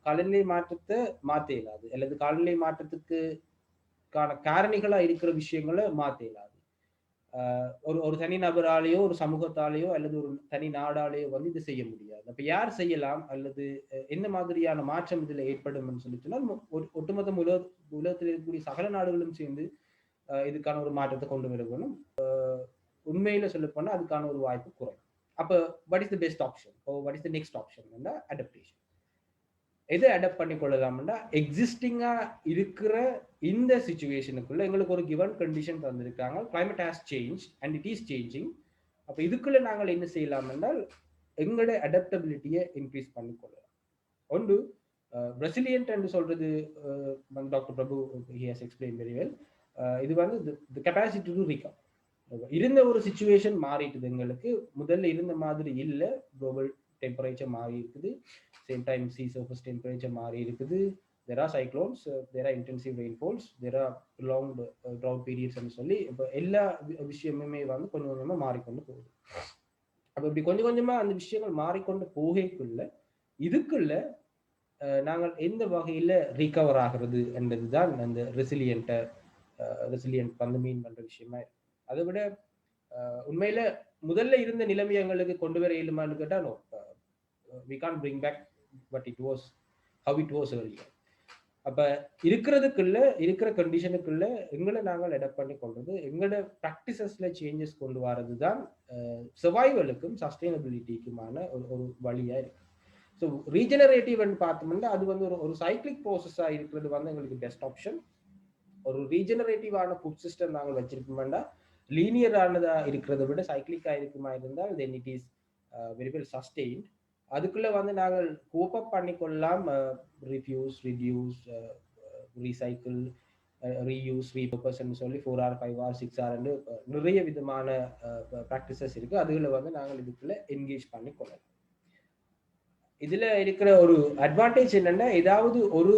காலநிலை மாற்றத்தை மாற்ற இயலாது, அல்லது காலநிலை மாற்றத்துக்கான காரணிகளா இருக்கிற விஷயங்களை மாற்ற இயலாது. ஒரு தனி நபராலேயோ ஒரு சமூகத்தாலேயோ அல்லது ஒரு தனி நாடாலேயோ வந்து இது செய்ய முடியாது. அப்ப யார் செய்யலாம் அல்லது என்ன மாதிரியான மாற்றம் இதுல ஏற்படும் சொல்லி சொன்னால் ஒட்டுமொத்த உலகத்தில் இருக்கக்கூடிய சகல நாடுகளும் சேர்ந்து இதுக்கான ஒரு மாற்றத்தை கொண்டு வரணும். உண்மையில சொல்ல போனா அதுக்கான ஒரு வாய்ப்பு குறையும். அப்ப what is the best option, what is the next option? Adaptation. எதை அடாப்ட் பண்ணி கொள்ளலாம்னா எக்ஸிஸ்டிங்கா இருக்கிற இந்த சிச்சுவேஷனுக்குள்ள எங்களுக்கு ஒரு கிவன் கண்டிஷன் தந்திருக்காங்க. Climate has change and it is changing. அப்ப இதுக்குள்ள நாங்கள் என்ன செய்யலாம் என்றால் எங்களோட அடாப்டபிலிட்டியை இன்க்ரீஸ் பண்ணி கொள்ளலாம். ஒன்று ரெசிலியன்ட் என்று சொல்றது doctor Prabhu he has explain very well. இது வந்து தி கெப்பாசிட்டி டு ரிகவர். இருந்த ஒரு சிச்சுவேஷன் மாறிட்டுது, எங்களுக்கு முதல்ல இருந்த மாதிரி இல்லை. குளோபல் டெம்பரேச்சர் மாறி இருக்குது, same time sea surface temperature மாறி இருக்குது. there are cyclones, there are intensive rainfalls, there are prolonged drought periods ன்னு சொல்லி இப்போ எல்லா விஷயமுமே வந்து கொஞ்சம் கொஞ்சமா மாறிக்கொண்டு போகுது. அப்ப இப்படி கொஞ்சம் கொஞ்சமா அந்த விஷயங்கள் மாறிக்கொண்டு போகக்குள்ள இதுக்குள்ள நாங்கள் எந்த வகையில ரீகவர் ஆகிறது என்றதுதான் அந்த ரெசிலியன்ட் வந்து மீன் பண்ற விஷயமா இருக்கு. அதை விட உண்மையில முதல்ல இருந்த நிலைமை எங்களுக்கு கொண்டு வர இயலுமான்னு கேட்டா no, we can't bring back what it was, how it was earlier. அப்ப இருக்கிற கண்டிஷனுக்குள்ள எங்களை நாங்கள் அடாப்ட் பண்ணி கொண்டது, எங்களோட ப்ராக்டிசஸ்ல சேஞ்சஸ் கொண்டு வரது தான் சர்வைவலுக்கும் சஸ்டைனபிலிட்டிக்குமான ஒரு வழியா இருக்கு. ஸோ ரீஜெனரேட்டிவ் பார்த்தோம்னா அது வந்து ஒரு சைக்கிளிக் ப்ரோசஸா இருக்கிறது வந்து எங்களுக்கு பெஸ்ட் ஆப்ஷன். ஒரு ரீஜெனரேட்டிவான ஃபுட் சிஸ்டம் நாங்கள் வச்சிருக்கோம்னா லீனியரானதா இருக்கிறத விட சைக்கிளிக்கா இருக்குமா இருந்தால் then it is very well sustained. அதுக்குள்ள வந்து நாங்கள் கோப் அப் பண்ணிக்கொள்ளலாம். ரிஃப்யூஸ், ரிடியூஸ், ரீசைக்கிள், ரீயூஸ், ரீபர்பஸ்ன்னு சொல்லி 4R, 5R, 6R நிறைய விதமான ப்ராக்டிசஸ் இருக்கு. அதுல வந்து நாங்கள் இதுக்குள்ள என்கேஜ் பண்ணிக்கொள்ளலாம். இதுல இருக்கிற ஒரு அட்வான்டேஜ் என்னன்னா ஏதாவது ஒரு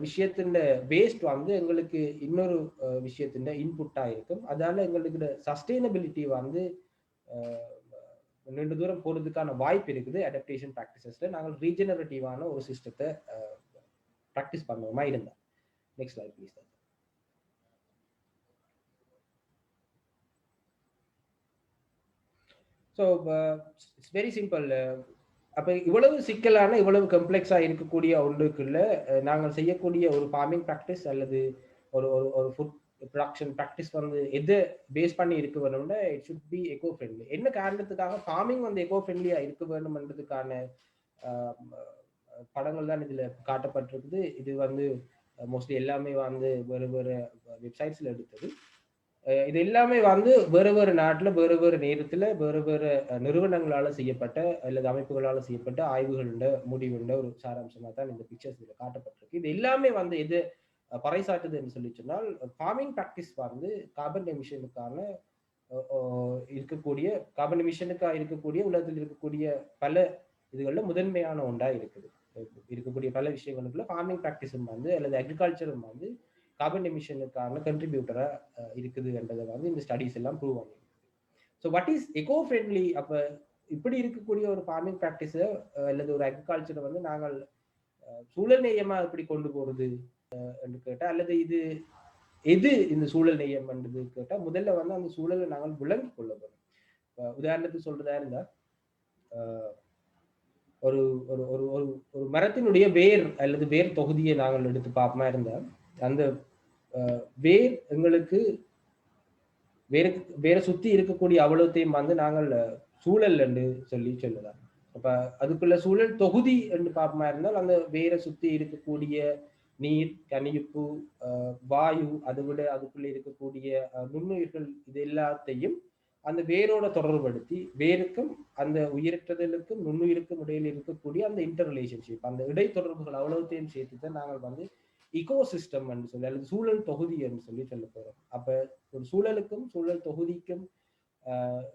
விஷயத்தின் வேஸ்ட் வந்து எங்களுக்கு இன்னொரு விஷயத்தின் இன்புட்டா இருக்கும். அதால எங்களுக்கு சஸ்டைனபிலிட்டி வந்து நீண்ட தூரம் போறதுக்கான வாய்ப்பு இருக்குது. அடாப்டேஷன் ப்ராக்டிசஸ்ல நாங்கள் ரீஜெனரேட்டிவான ஒரு சிஸ்டத்தை ப்ராக்டிஸ் பண்ணுவோமா இருந்தா. Next slide please. So it's very simple. அப்ப இவ்வளவு சிக்கலான இவ்வளவு கம்ப்ளெக்ஸா இருக்கக்கூடிய ஒன்றுக்குள்ள நாங்கள் செய்யக்கூடிய ஒரு ஃபார்மிங் ப்ராக்டிஸ் அல்லது ஒரு ஃபுட் ப்ரொடக்ஷன் ப்ராக்டிஸ் வந்து எது பேஸ் பண்ணி இருக்க வேணும்னா it should be echo friendly. என்ன காரணத்துக்காக ஃபார்மிங் வந்து எக்கோ ஃப்ரெண்ட்லியா இருக்க வேணும்ன்றதுக்கான படங்கள் தான் இதுல காட்டப்பட்டிருக்குது. இது வந்து மோஸ்ட்லி எல்லாமே வந்து வேறு வேறு வெப்சைட்ஸ்ல எடுத்தது. இது எல்லாமே வந்து வேறு வேறு நாட்டுல வேறு வேறு நேரத்துல வேறு வேறு நிறுவனங்களால செய்யப்பட்ட அல்லது அமைப்புகளால செய்யப்பட்ட ஆய்வுகளோட முடிவுண்ட ஒரு சாராம்சமா தான் இந்த பிக்சர்ஸ் இதுல காட்டப்பட்டிருக்கு. இது எல்லாமே வந்து எது பறைசாட்டுதுன்னு சொல்லி சொன்னால் ஃபார்மிங் ப்ராக்டிஸ் வந்து கார்பன் எமிஷனுக்கான இருக்கக்கூடிய உலகத்தில் இருக்கக்கூடிய பல இதுகளில் முதன்மையான ஒன்றா இருக்கக்கூடிய பல விஷயங்களுக்குள்ள ஃபார்மிங் ப்ராக்டிஸும் வந்து அல்லது அக்ரிகல்ச்சரும் வந்து கார்பன் எமிஷனுக்கான கண்ட்ரிபியூட்டரா இருக்குது என்றதை வந்து இந்த ஸ்டடிஸ் எல்லாம் ப்ரூவ் ஆகிருக்கு. So what is echo friendly? அப்ப இப்படி இருக்கக்கூடிய ஒரு ஃபார்மிங் ப்ராக்டிஸை அல்லது ஒரு அக்ரிகல்ச்சரை வந்து நாங்கள் சூழல் நேயமா எப்படி கொண்டு போறது என்று கேட்டா, அல்லது இது எது இந்த சூழல் நேயம் என்றது கேட்டா, முதல்ல வந்து அந்த சூழலை நாங்கள் விளங்கி கொள்ள போறோம். உதாரணத்துக்கு சொல்றதா இருந்தா ஒரு ஒரு ஒரு ஒரு மரத்தினுடைய வேர் அல்லது வேர் தொகுதியை நாங்கள் எடுத்து பார்ப்போமா இருந்தா அந்த வேர் எங்களுக்கு வேற சுத்தி இருக்கக்கூடிய அவ்வளவுத்தையும் வந்து நாங்கள் சூழல் என்று சொல்லலாம். அப்ப அதுக்குள்ள சூழல் தொகுதி என்று பார்ப்போமா இருந்தால் அந்த வேரை சுத்தி இருக்கக்கூடிய நீர், கனிப்பு, வாயு, அதை விட அதுக்குள்ள இருக்கக்கூடிய நுண்ணுயிர்கள் இது எல்லாத்தையும் அந்த வேரோட தொடர்படுத்தி வேருக்கும் அந்த உயிரற்றதலுக்கும் நுண்ணுயிருக்கும் இடையில் இருக்கக்கூடிய அந்த இன்டர் ரிலேஷன்ஷிப், அந்த இடைத்தொடர்புகள் அவ்வளவுத்தையும் சேர்த்து தான் நாங்கள் வந்து இக்கோசிஸ்டம் என்று சொல்லி அல்லது சூழல் தொகுதி என்று சொல்ல போறோம். அப்ப ஒரு சூழலுக்கும் சூழல் தொகுதிக்கும்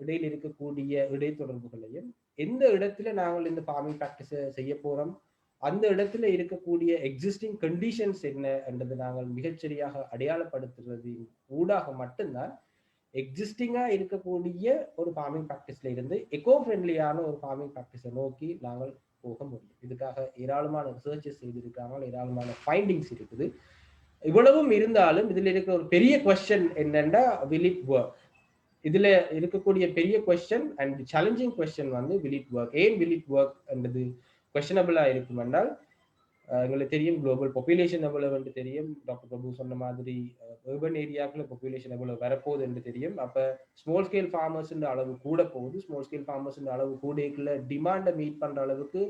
இடையில் இருக்கக்கூடிய இடைத்தொடர்புகளையும் எந்த இடத்துல நாங்கள் இந்த ஃபார்மிங் ப்ராக்டிஸை செய்ய போறோம், அந்த இடத்துல இருக்கக்கூடிய எக்ஸிஸ்டிங் கண்டிஷன்ஸ் என்ன என்றது நாங்கள் மிகச்சரியாக அடையாளப்படுத்துறது ஊடாக மட்டும்தான் எக்ஸிஸ்டிங்கா இருக்கக்கூடிய ஒரு ஃபார்மிங் ப்ராக்டிஸ்ல இருந்து எக்கோ ஃப்ரெண்ட்லியான ஒரு ஃபார்மிங் ப்ராக்டிஸை நோக்கி நாங்கள் போக முடியும். இதுக்காக ஏராளமான ரிசர்ச்சஸ் செய்திருக்காங்க, ஏராளமான ஃபைண்டிங்ஸ் இருக்குது. இவ்வளவும் இருந்தாலும் இதுல இருக்கிற ஒரு பெரிய கொஸ்டின் என்னன்னா, வில் இட் ஒர்க்? இதுல இருக்கக்கூடிய பெரிய கொஸ்டின் அண்ட் சேலஞ்சிங் கொஸ்டின் வந்து வில் இட் ஒர்க். ஏன் வில் இட் ஒர்க் என்றது கொஸ்டினபிளா இருக்கும் என்றால், எங்களுக்கு தெரியும் குளோபல் பாப்புலேஷன் எவ்வளவு தெரியும். டாக்டர் பிரபு சொன்ன மாதிரி urban ஏரியாக்குள்ள பாப்புலேஷன் எவ்வளவு வரப்போகுது என்று தெரியும். அப்ப ஸ்மால் ஸ்கேல் ஃபார்மர்ஸ் அளவு கூட போகுது. ஸ்மால் ஸ்கேல் ஃபார்மர்ஸ் அளவு கூடக்குள்ள டிமாண்டை மீட் பண்ற அளவுக்கு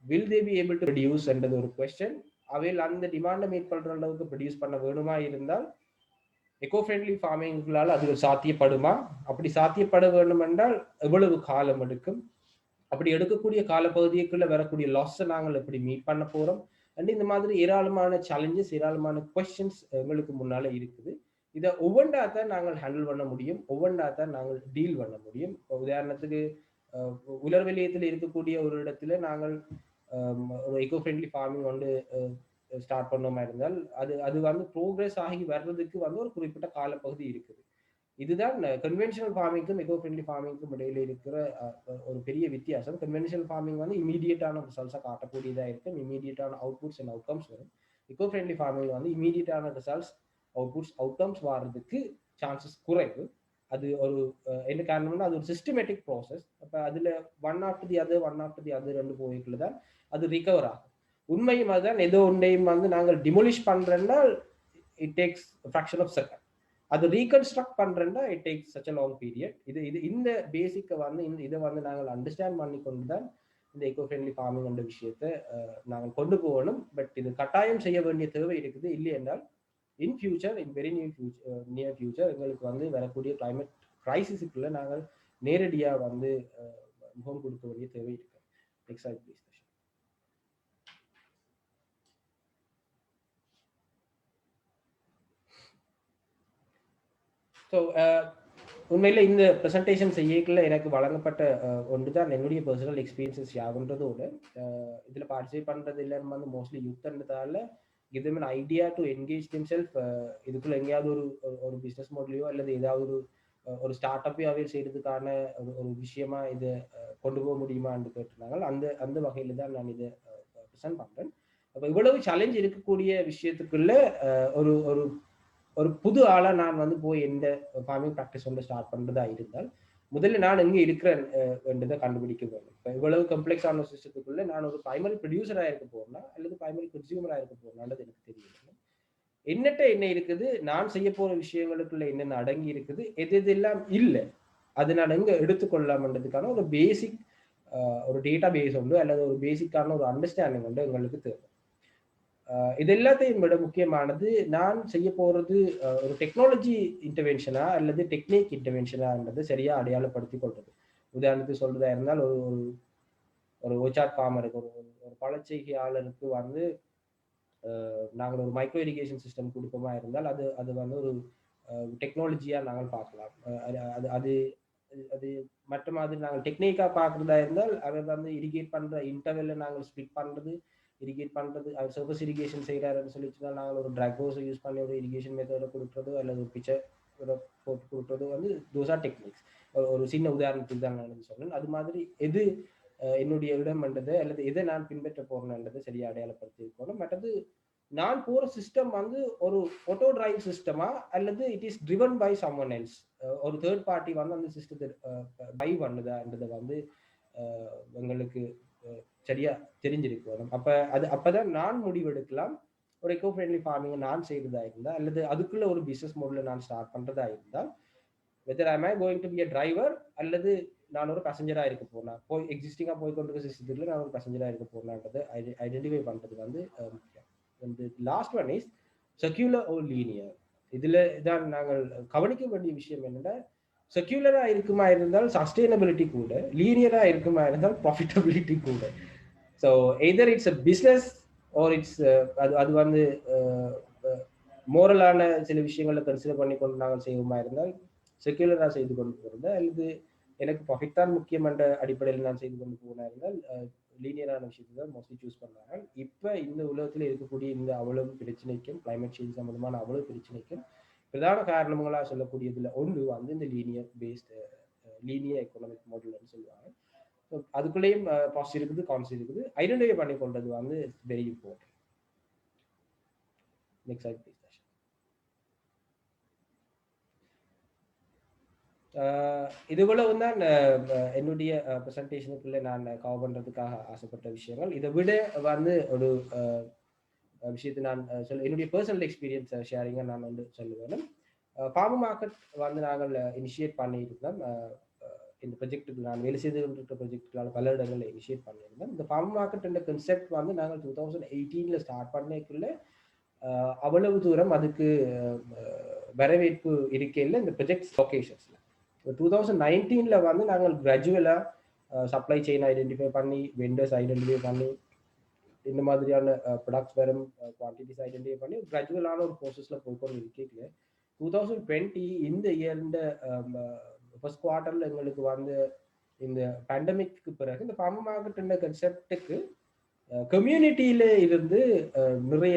will they be able to produce என்றது ஒரு கொஸ்டின். அவையில் அந்த டிமாண்டை மீட் பண்ற அளவுக்கு ப்ரொடியூஸ் பண்ண வேணுமா இருந்தால் எக்கோ ஃப்ரெண்ட்லி ஃபார்மிங்களால் அது சாத்தியப்படுமா? அப்படி சாத்தியப்பட வேண்டும் என்றால் எவ்வளவு காலம் எடுக்கும்? அப்படி எடுக்கக்கூடிய காலப்பகுதிக்குள்ள வரக்கூடிய லாஸை நாங்கள் எப்படி மீட் பண்ண போறோம்? அண்ட் இந்த மாதிரி ஏராளமான சேலஞ்சஸ், ஏராளமான கொஸ்டின்ஸ் எங்களுக்கு முன்னால இருக்குது. இதை ஒவ்வொன்றா தான் நாங்கள் ஹேண்டில் பண்ண முடியும், ஒவ்வொன்றா தான் நாங்கள் டீல் பண்ண முடியும். உதாரணத்துக்கு உலர் வலயத்தில் இருக்கக்கூடிய ஒரு இடத்துல நாங்கள் ஒரு எக்கோ ஃப்ரெண்ட்லி ஃபார்மிங் வந்து ஸ்டார்ட் பண்ணோமா இருந்தால் அது வந்து ப்ரோக்ரஸ் ஆகி வர்றதுக்கு வந்து ஒரு குறிப்பிட்ட காலப்பகுதி இருக்குது. இதுதான் கன்வென்ஷனல் ஃபார்மிங்க்கும் எக்கோ ஃப்ரெண்ட்லி ஃபார்மிங்க்கும் இடையில இருக்கிற ஒரு பெரிய வித்தியாசம். கன்வென்ஷனல் ஃபார்மிங் வந்து இமீடியட்டான ரிசல்ட்ஸை காட்டக்கூடியதாக இருக்கும், இமீடியட்டான அவுட்புட்ஸ் அண்ட் அவுட்கம்ஸ் வரும். எக்கோ ஃப்ரெண்ட்லி ஃபார்மிங் வந்து இமீடியட்டான ரிசல்ட்ஸ், அவுட்கம்ஸ் வர்றதுக்கு சான்சஸ் குறைவு. அது ஒரு என்ன காரணம்னா அது ஒரு சிஸ்டமேட்டிக் ப்ராசஸ். அப்போ அதில் ஒன் ஆஃப்டர் தி அது ரெண்டு போய்க்குள்ள தான் அது ரிகவர் ஆகும். உண்மையும் அதுதான். ஏதோ ஒன்றையும் வந்து நாங்கள் டிமோலிஷ் பண்றேன்னா it takes fraction of second. அது ரீகன்ஸ்ட்ரக்ட் பண்றேன்னா it takes such a long period. இது இந்த பேசிக்கை வந்து இதை வந்து நாங்கள் அண்டர்ஸ்டாண்ட் பண்ணி கொண்டு தான் இந்த எக்கோ ஃப்ரெண்ட்லி ஃபார்மிங் என்ற விஷயத்தை நாங்கள் கொண்டு போகணும். பட் இது கட்டாயம் செய்ய வேண்டிய தேவை இருக்குது. இல்லை என்றால் in future, in very near future எங்களுக்கு வந்து வரக்கூடிய கிளைமேட் கிரைசிஸுக்குள்ள நாங்கள் நேரடியாக வந்து முகம் கொடுக்க வேண்டிய தேவை இருக்கு. Next slide please. ஸோ உண்மையில் இந்த ப்ரெசன்டேஷன் செய்யக்குள்ள எனக்கு வழங்கப்பட்ட ஒன்று தான் என்னுடைய பர்சனல் எக்ஸ்பீரியன்ஸஸ் யாகுன்றதோட இதில் பார்ட்டிசிபேட் பண்ணுறது எல்லாரும் வந்து mostly யூத்ன்றதால give them an idea to engage themselves. இதுக்குள்ள எங்கேயாவது ஒரு பிஸ்னஸ் மாடலையோ அல்லது ஏதாவது ஒரு ஸ்டார்ட் அப்பையாவே செய்யறதுக்கான ஒரு விஷயமா இதை கொண்டு போக முடியுமான்னு கேட்டிருந்தாங்க. அந்த வகையில தான் நான் இதை ப்ரெசென்ட் பண்றேன். அப்போ இவ்வளவு சேலஞ்ச் இருக்கக்கூடிய விஷயத்துக்குள்ள ஒரு ஒரு ஒரு புது ஆளா நான் வந்து போய் எந்த ஃபார்மிங் ப்ராக்டிஸ் வந்து ஸ்டார்ட் பண்றதா இருந்தால் முதல்ல நான் எங்க இருக்கிறேன் என்றதை கண்டுபிடிக்க வேண்டும். இப்போ இவ்வளவு கம்ப்ளெக்ஸான சிஸ்டத்துக்குள்ள நான் ஒரு பிரைமரி ப்ரொடியூசராக இருக்க போறேன்னா அல்லது பிரைமரி கன்சியூமராக இருக்க போறேன்ன்றது எனக்கு தெரியல. என்னட்ட என்ன இருக்குது, நான் செய்ய போற விஷயங்களுக்குள்ள என்னென்ன அடங்கி இருக்குது, எது எதெல்லாம் இல்லை, அது நான் எங்க எடுத்துக்கொள்ளலாம்ன்றதுக்கான ஒரு பேசிக் ஒரு டேட்டா பேஸ் உண்டு அல்லது ஒரு பேசிக்கான ஒரு அண்டர்ஸ்டாண்டிங் வந்து எங்களுக்கு தேவை. இது எல்லாத்தையும் விட முக்கியமானது நான் செய்ய போறது ஒரு டெக்னாலஜி இன்டர்வென்ஷனா அல்லது டெக்னிக் இன்டர்வென்ஷனான்றது சரியா அடையாளப்படுத்தி கொள்றது. உதாரணத்துக்கு சொல்றதா இருந்தால் ஒரு ஓச்சாட் ஃபார்மருக்கு ஒரு பழச்செய்கையாளருக்கு வந்து நாங்கள் ஒரு மைக்ரோ இரிகேஷன் சிஸ்டம் கொடுப்போமா இருந்தால் அது வந்து ஒரு டெக்னாலஜியா நாங்கள் பார்க்கலாம். அது அது மற்ற மாதிரி நாங்கள் டெக்னிக்கா பார்க்கறதா இருந்தால் அதை வந்து இரிகேட் பண்ற இன்டர்வெல்ல நாங்கள் ஸ்பிளிட் பண்றது, இரிகேட் பண்றது, அவர் சர்ஃபேஸ் இரிகேஷன் செய்யறாருன்னு சொல்லிச்சுன்னா நாங்கள் ஒரு ட்ராக்ஹோஸை யூஸ் பண்ணி ஒரு இரிகேஷன் மெத்தடை கொடுக்குறதோ அல்லது ஒரு பிக்சர் போட்டு கொடுக்குறதோ வந்து தோஸ் ஆர் டெக்னிக்ஸ். ஒரு சின்ன உதாரணத்துக்கு தான் நான் சொன்னேன். அது மாதிரி எது என்னுடைய இடம்ன்றது அல்லது எதை நான் பின்பற்ற போறேன்ன்றதை சரியா அடையாளப்படுத்தி இருக்கணும். மற்றது நான் போற சிஸ்டம் வந்து ஒரு ஆட்டோ டிரைவ் சிஸ்டமா அல்லது it is driven by someone else, ஒரு தேர்ட் பார்ட்டி வந்து அந்த சிஸ்டத்தை பை பண்ணுதான்றதை வந்து எங்களுக்கு சரியா தெரிஞ்சிருக்கணும். அப்பதான் நான் முடிவெடுக்கலாம். ஒரு எக்கோ ஃப்ரெண்ட்லி ஃபார்மிங் நான் செய்யறதா இருந்தா அல்லது அதுக்குள்ள ஒரு பிசினஸ் மாடல நான் ஸ்டார்ட் பண்றதா இருந்தால் whether am I going to be a driver அல்லது நான் ஒரு பேசஞ்சரா இருக்க போறேன், போய் எக்ஸிஸ்டிங்கா போய் கொண்டிருக்க சிஸ்டத்துல நான் ஒரு பேசஞ்சரா இருக்க போறேன்றதை ஐடென்டிஃபை பண்றது வந்து முக்கியம். The last one is secular or linear. இதுல தான் நாங்கள் கவனிக்க வேண்டிய விஷயம் என்னன்னா, செக்யூலரா இருக்குமா இருந்தால் சஸ்டைனபிலிட்டி கூட, லீனியரா இருக்குமா இருந்தால் ப்ராஃபிட்டபிலிட்டி கூட. So either it's a business or it's அது வந்து மோரலான சில விஷயங்களை கன்சிடர் பண்ணி கொண்டு நாங்கள் செய்வோமா இருந்தால் செக்யூலரா செய்து கொண்டு போகிறது, அல்லது எனக்கு ப்ராஃபிட் தான் முக்கியம் என்ற அடிப்படையில் நான் செய்து கொண்டு போனா இருந்தால் லீனியரான விஷயத்தை தான் மோஸ்ட்லி சூஸ் பண்ணாங்க. இப்போ இந்த உலகத்தில் இருக்கக்கூடிய இந்த அவ்வளவு பிரச்சனைக்கும் கிளைமேட் சேஞ்ச் சம்பந்தமான அவ்வளவு பிரச்சனைக்கும் பிரதான காரணங்களாக சொல்லக்கூடியதுல ஒன்று வந்து இந்த லீனியர் எக்கனாமிக் மாடல்னு சொல்லுவாங்க. ஸோ அதுக்குள்ளேயும் பாசிட்டிவ் இருக்குது, கான்ஸ் இருக்குது. ஐடென்டிஃபை பண்ணி கொண்டது வந்து very important. Next slide please. இதுபோல தான் என்னுடைய ப்ரெசன்டேஷனுக்குள்ளே நான் கவர் பண்ணுறதுக்காக ஆசைப்பட்ட விஷயங்கள். இதை விட வந்து ஒரு விஷயத்தை நான் என்னுடைய பர்சனல் எக்ஸ்பீரியன்ஸ் ஷேரிங்கை நான் வந்து சொல்லுவேன். ஃபார்ம் மார்க்கெட் வந்து நாங்கள் இனிஷியேட் பண்ணியிருந்தோம். இந்த ப்ரொஜெக்டுக்கு நான் வேலை செய்து கொண்டிருக்கிற ப்ரொஜெக்டுகளால் பல இடங்களில் இனிஷியேட் பண்ணியிருந்தோம். இந்த ஃபார்ம் மார்க்கெட் என்ற கன்செப்ட் வந்து நாங்கள் 2018 ஸ்டார்ட் பண்ணிக்குள்ள அவ்வளவு தூரம் அதுக்கு வரவேற்பு இருக்கையில் இந்த ப்ரொஜெக்ட் லொகேஷன்ஸில் 2019 வந்து நாங்கள் கிராஜுவலாக சப்ளை செயின் ஐடென்டிஃபை பண்ணி, வெண்டர்ஸ் ஐடென்டிஃபை பண்ணி, இந்த மாதிரியான ப்ராடக்ட்ஸ் வரும் குவான்டிட்டிஸ் ஐடென்டிஃபை பண்ணி கிராஜுவலான ஒரு ப்ரோசஸில் போய்கொண்டு இருக்கல 2020 இந்த இயர்ந்த ஃபர்ஸ்ட் குவார்ட்டரில் எங்களுக்கு வந்து இந்த பேண்டமிக்கு பிறகு இந்த ஃபார்ம் மார்க்கெட் கன்செப்டுக்கு கம்யூனிட்டியில இருந்து நிறைய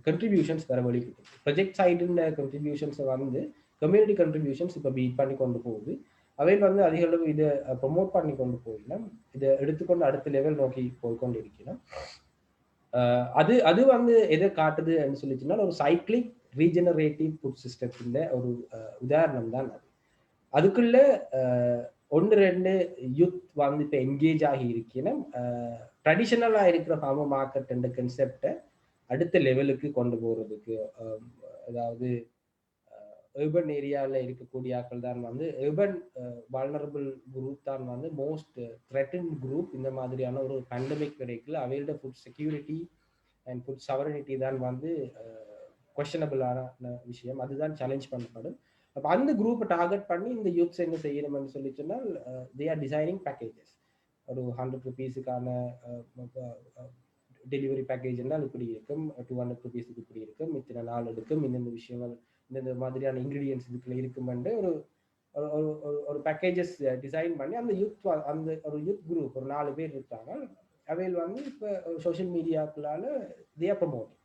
கண்ட்ரிபியூஷன்ஸ் வர வழிக்கிட்டு ப்ரொஜெக்ட் சைடுன்ற கண்ட்ரிபியூஷன்ஸை வந்து கம்யூனிட்டி கண்ட்ரிபியூஷன்ஸ் இப்போ பீட் பண்ணி கொண்டு போகுது. அவையில் வந்து அதிக அளவு இதை ப்ரொமோட் பண்ணி கொண்டு போயிடலாம், இதை எடுத்துக்கொண்டு அடுத்த லெவல் நோக்கி போய்கொண்டு இருக்கிறோம். அது வந்து எதை காட்டுதுன்னு சொல்லிச்சுன்னா ஒரு சைக்ளிக் ரீஜெனரேட்டிவ் ஃபுட் சிஸ்டத்தின் ஒரு உதாரணம் தான் அது. அதுக்குள்ள 1-2 யூத் வந்து இப்போ என்கேஜ் ஆகி இருக்கணும். ட்ரெடிஷனலாக இருக்கிற ஃபார்ம் மார்க்கெட் என்ற கன்செப்டை அடுத்த லெவலுக்கு கொண்டு போகிறதுக்கு, அதாவது urban ஏரியாவில் இருக்கக்கூடிய ஆட்கள் தான் வந்து urban vulnerable குரூப் தான் வந்து மோஸ்ட் threatened குரூப். இந்த மாதிரியான ஒரு பேண்டமிக் கிடைக்கல அவையோட food security and food sovereignty தான் வந்து கொஸ்டனபிளான விஷயம். அதுதான் சேலஞ்ச் பண்ணப்படும். அப்போ அந்த குரூப்பை டார்கெட் பண்ணி இந்த யூத்ஸ் என்ன செய்யணும்னு சொல்லி சொன்னால் தே ஆர் டிசைனிங் பேக்கேஜஸ். ஒரு 100 rupeesக்கான டெலிவரி பேக்கேஜ் என்றால் இப்படி இருக்கும், 200 rupeesக்கு இப்படி இருக்கும், இத்தனை நாள் எடுக்கும், இந்த விஷயங்கள் இந்த மாதிரியான இன்கிரீடியன்ஸ் இதுக்குள்ள இருக்குமென்று ஒரு பேக்கேஜஸ் டிசைன் பண்ணி அந்த ஒரு யூத் குரூப் ஒரு 4 பேர் இருக்காங்க. அவையில் வந்து இப்போ சோஷியல் மீடியாக்களால் தே ஆர் ப்ரமோட்டிங்.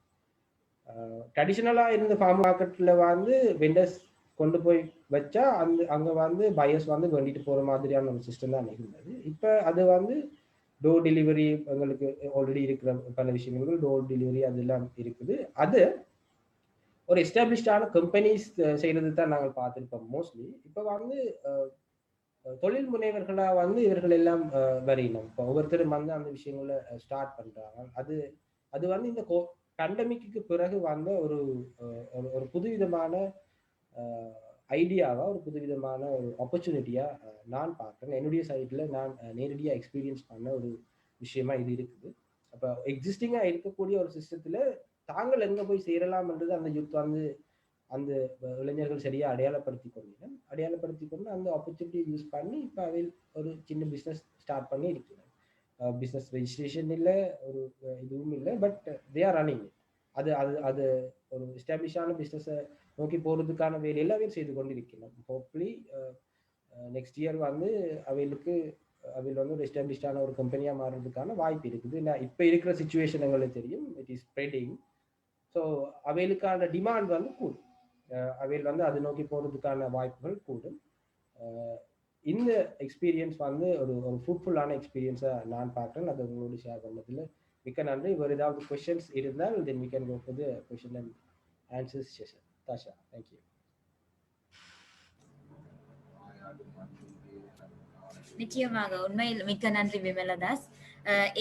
ட்ரெடிஷ்னலாக இருந்த ஃபார்ம் மார்க்கெட்டில் வந்து வெண்டர்ஸ் கொண்டு போய் வச்சா அங்கே வந்து பயர்ஸ் வந்து வேண்டிட்டு போகிற மாதிரியான ஒரு சிஸ்டம் தான் இருந்தது. இப்போ அது வந்து டோர் டெலிவரி எங்களுக்கு ஆல்ரெடி இருக்கிற பல விஷயங்கள் டோர் டெலிவரி அதெல்லாம் இருக்குது. அது ஒரு எஸ்டாப்ளிஷ்டான கம்பெனிஸ் செய்கிறது தான் நாங்கள் பார்த்துருப்போம் மோஸ்ட்லி. இப்போ வந்து தொழில் முனைவர்களாக வந்து இவர்கள் எல்லாம் வரையினோம். இப்போ ஒவ்வொருத்தரும் வந்து அந்த விஷயங்களை ஸ்டார்ட் பண்ணுறாங்க. அது வந்து இந்த பேண்டமிக்கு பிறகு வந்த ஒரு புதுவிதமான ஐடியாவாக, ஒரு புதுவிதமான ஒரு ஆப்பர்ச்சுனிட்டியாக நான் பார்க்குறேன். என்னுடைய சைடில் நான் நேரடியாக எக்ஸ்பீரியன்ஸ் பண்ண ஒரு விஷயமா இது இருக்குது. அப்போ எக்ஸிஸ்டிங்காக இருக்கக்கூடிய ஒரு சிஸ்டத்தில் தாங்கள் எங்கே போய் சேரலாம்ன்றது அந்த யூத் வந்து அந்த இளைஞர்கள் சரியாக அடையாளப்படுத்தி கொண்டு அந்த ஆப்பர்ச்சுனிட்டியை யூஸ் பண்ணி இப்போ அவையில் ஒரு சின்ன பிஸ்னஸ் ஸ்டார்ட் பண்ணி இருக்கிறேன். பிஸ்னஸ் ரெஜிஸ்ட்ரேஷன் இல்லை, ஒரு இதுவும் இல்லை, பட் தே ஆர் ரன்னிங். அது ஒரு எஸ்டாப்ளிஷான பிஸ்னஸை நோக்கி போகிறதுக்கான வேலையில் அவையில் செய்து கொண்டு இருக்கிறோம். ஹோப்ஃபுல்லி நெக்ஸ்ட் இயர் வந்து அவையில் வந்து ஒரு எஸ்டாப்ளிஷ்டான ஒரு கம்பெனியாக மாறுறதுக்கான வாய்ப்பு இருக்குது. நான் இப்போ இருக்கிற சுச்சுவேஷன் எங்களுக்கு தெரியும், இட் இஸ் ஸ்ப்ரெடிங். ஸோ அவைகளுக்கான டிமாண்ட் வந்து கூடும், அவையில் வந்து அது நோக்கி போகிறதுக்கான வாய்ப்புகள் கூடும். இந்த எக்ஸ்பீரியன்ஸ் வந்து ஒரு ஃப்ரூட்ஃபுல்லான எக்ஸ்பீரியன்ஸாக நான் பார்க்குறேன். அது உங்களோட ஷேர் பண்ணதில் மிக்க நன்றி. வேறு ஏதாவது கொஸ்டின்ஸ் இருந்தால் தென் we can go for the question and answers session. Tasha, thank you. நிச்சயமாக, உண்மையில் மிக்க நன்றி விமலதாஸ்.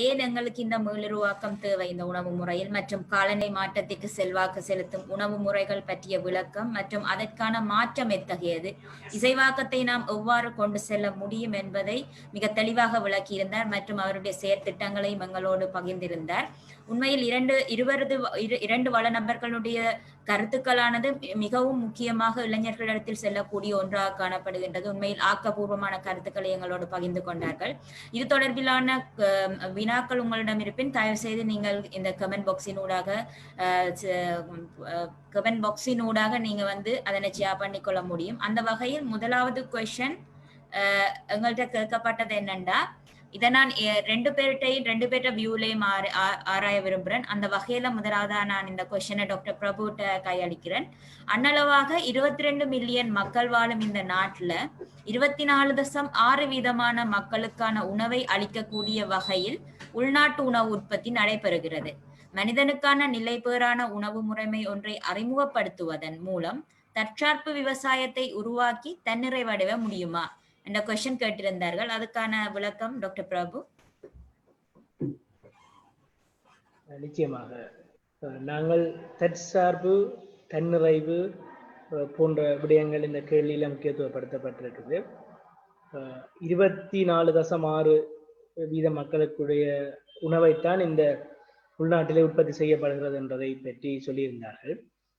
ஏன் எங்களுக்கு இந்த மீளுருவாக்கம் தேவை இந்த உணவு முறையில் மற்றும் காலநிலை மாற்றத்திற்கு செல்வாக்கு செலுத்தும் உணவு முறைகள் பற்றிய விளக்கம் மற்றும் அதற்கான மாற்றம் எத்தகையது, இசைவாக்கத்தை நாம் எவ்வாறு கொண்டு செல்ல முடியும் என்பதை மிக தெளிவாக விளக்கியிருந்தார் மற்றும் அவருடைய செயற்திட்டங்களையும் எங்களோடு பகிர்ந்திருந்தார். உண்மையில் இரண்டு வள நபர்களுடைய கருத்துக்களானது மிகவும் முக்கியமாக இளைஞர்களிடத்தில் செல்லக்கூடிய ஒன்றாக காணப்படுகின்றது. உண்மையில் ஆக்கப்பூர்வமான கருத்துக்களை எங்களோடு பகிர்ந்து கொண்டார்கள். இது தொடர்பிலான வினாக்கள் உங்களிடம் இருப்பின் தயவு செய்து நீங்கள் இந்த கமெண்ட் பாக்ஸினூடாக நீங்க வந்து அதனை ஷேர் பண்ணிக்கொள்ள முடியும். அந்த வகையில் முதலாவது கொஸ்டின் எங்கள்கிட்ட கேட்கப்பட்டது என்னண்டா, இதை நான் ரெண்டு பேர்ட்ட வியூலையும் ஆராய விரும்புகிறேன். அந்த வகையில முதலாவதா நான் இந்த கொஸ்டினை டாக்டர் பிரபுட்ட கையளிக்கிறேன். அன்னளவாக 22 மில்லியன் மக்கள் வாழும் இந்த நாட்டுல 24.6% மக்களுக்கான உணவை அளிக்கக்கூடிய வகையில் உள்நாட்டு உணவு உற்பத்தி நடைபெறுகிறது. மனிதனுக்கான நிலைபேறான உணவு முறைமை ஒன்றை அறிமுகப்படுத்துவதன் மூலம் தற்சார்பு விவசாயத்தை உருவாக்கி தன்னிறைவடைய முடியுமா என்ற கொஸ்டின் கேட்டிருந்தார்கள். அதுக்கான விளக்கம் டாக்டர் பிரபு. நிச்சயமாக நாங்கள் தற்சார்பு தன்னிறைவு போன்ற விடயங்கள் இந்த கேள்வியில முக்கியத்துவப்படுத்தப்பட்டிருக்குது. 24.6% மக்களுக்குடைய உணவைத்தான் இந்த உள்நாட்டிலே உற்பத்தி செய்யப்படுகிறது என்பதை பற்றி சொல்லியிருந்தார்கள்.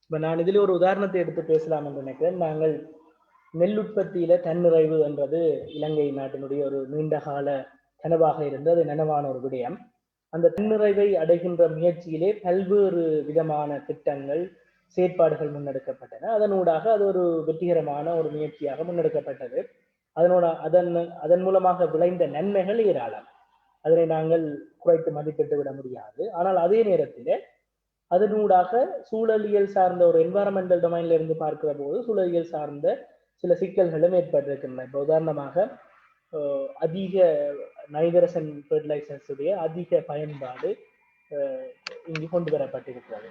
இப்ப நான் இதில் ஒரு உதாரணத்தை எடுத்து பேசலாம் என்று நினைக்கிறேன். நாங்கள் நெல் உற்பத்தியில தன்னிறைவு என்றது இலங்கை நாட்டினுடைய ஒரு நீண்டகால கனவாக இருந்தது, நனவான ஒரு விடயம். அந்த தன்னிறைவை அடைகின்ற முயற்சியிலே பல்வேறு விதமான திட்டங்கள் செயற்பாடுகள் முன்னெடுக்கப்பட்டன. அதனூடாக அது ஒரு வெற்றிகரமான ஒரு முயற்சியாக முன்னெடுக்கப்பட்டது. அதன் மூலமாக விளைந்த நன்மைகள் ஏராளம். அதனை நாங்கள் குறைத்து மதிப்பிட்டு விட முடியாது. ஆனால் அதே நேரத்தில் அதனூடாக சூழலியல் சார்ந்த ஒரு என்வாரன்மெண்டல் டொமைன்ல இருந்து பார்க்கிற போது சூழலியல் சார்ந்த சில சிக்கல்களும் ஏற்பட்டிருக்கின்றன. இப்போ உதாரணமாக அதிக நைட்ரஜன் ஃபெர்டிலைசர்ஸ் உடைய அதிக பயன்பாடு இங்கு கொண்டு வரப்பட்டிருக்கிறது.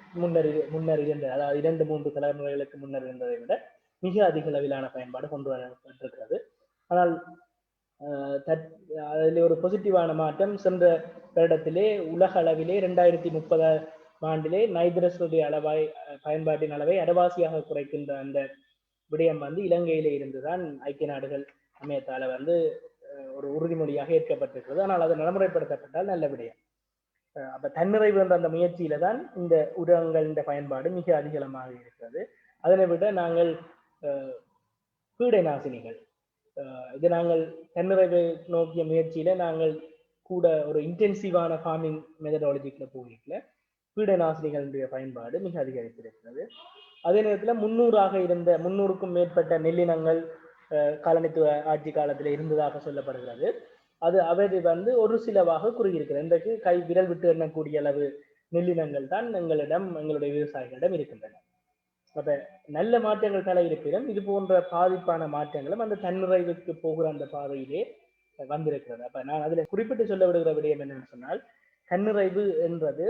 முன்னர் இருந்த, அதாவது 2-3 தலைமுறைகளுக்கு முன்னர் இருந்ததை விட மிக அதிக அளவிலான பயன்பாடு கொண்டு வரப்பட்டிருக்கிறது. ஆனால் அதில் ஒரு பாசிட்டிவான மாற்றம் சென்ற வருடத்திலே உலக அளவிலே 2030 ஆண்டிலே நைட்ரஜனுடைய பயன்பாட்டின் அளவை அரைவாசியாக குறைக்கின்ற அந்த விடயம் இலங்கையிலே இருந்துதான் ஐக்கிய நாடுகள் அமையத்தால ஒரு உறுதிமொழியாக ஏற்கப்பட்டிருக்கிறது. ஆனால் அது நடைமுறைப்படுத்தப்பட்டால் நல்ல விடயம். அப்ப தன்னிறைவு என்ற அந்த முயற்சியில தான் இந்த உரங்கள் இந்த பயன்பாடு மிக அதிகமாக இருக்கிறது. அதனை விட நாங்கள் பீடை நாசினிகள், இது நாங்கள் தன்னிறைவை நோக்கிய முயற்சியில நாங்கள் கூட ஒரு இன்டென்சிவான ஃபார்மிங் மெத்தடாலஜிக்குள்ள போகிறீங்கள பீடை நாசினிகளுடைய பயன்பாடு மிக அதிகரித்திருக்கிறது. அதே நேரத்தில் 300க்கும் மேற்பட்ட நெல்லினங்கள் காலனித்துவ ஆட்சி காலத்தில் இருந்ததாக சொல்லப்படுகிறது. அது அவை ஒரு சிலவாக குறுகியிருக்கிறது. இன்றைக்கு விரல் விட்டு எண்ணக்கூடிய அளவு நெல்லினங்கள் தான் எங்களுடைய விவசாயிகளிடம் இருக்கின்றன. அப்ப நல்ல மாற்றங்கள் பல இருப்பினும் இது போன்ற பாதிப்பான மாற்றங்களும் அந்த தன்னிறைவுக்கு போகிற அந்த பாதையிலே வந்திருக்கிறது. அப்ப நான் அதுல குறிப்பிட்டு சொல்ல விடுகிற விடயம் என்னன்னு சொன்னால், தன்னிறைவு என்றது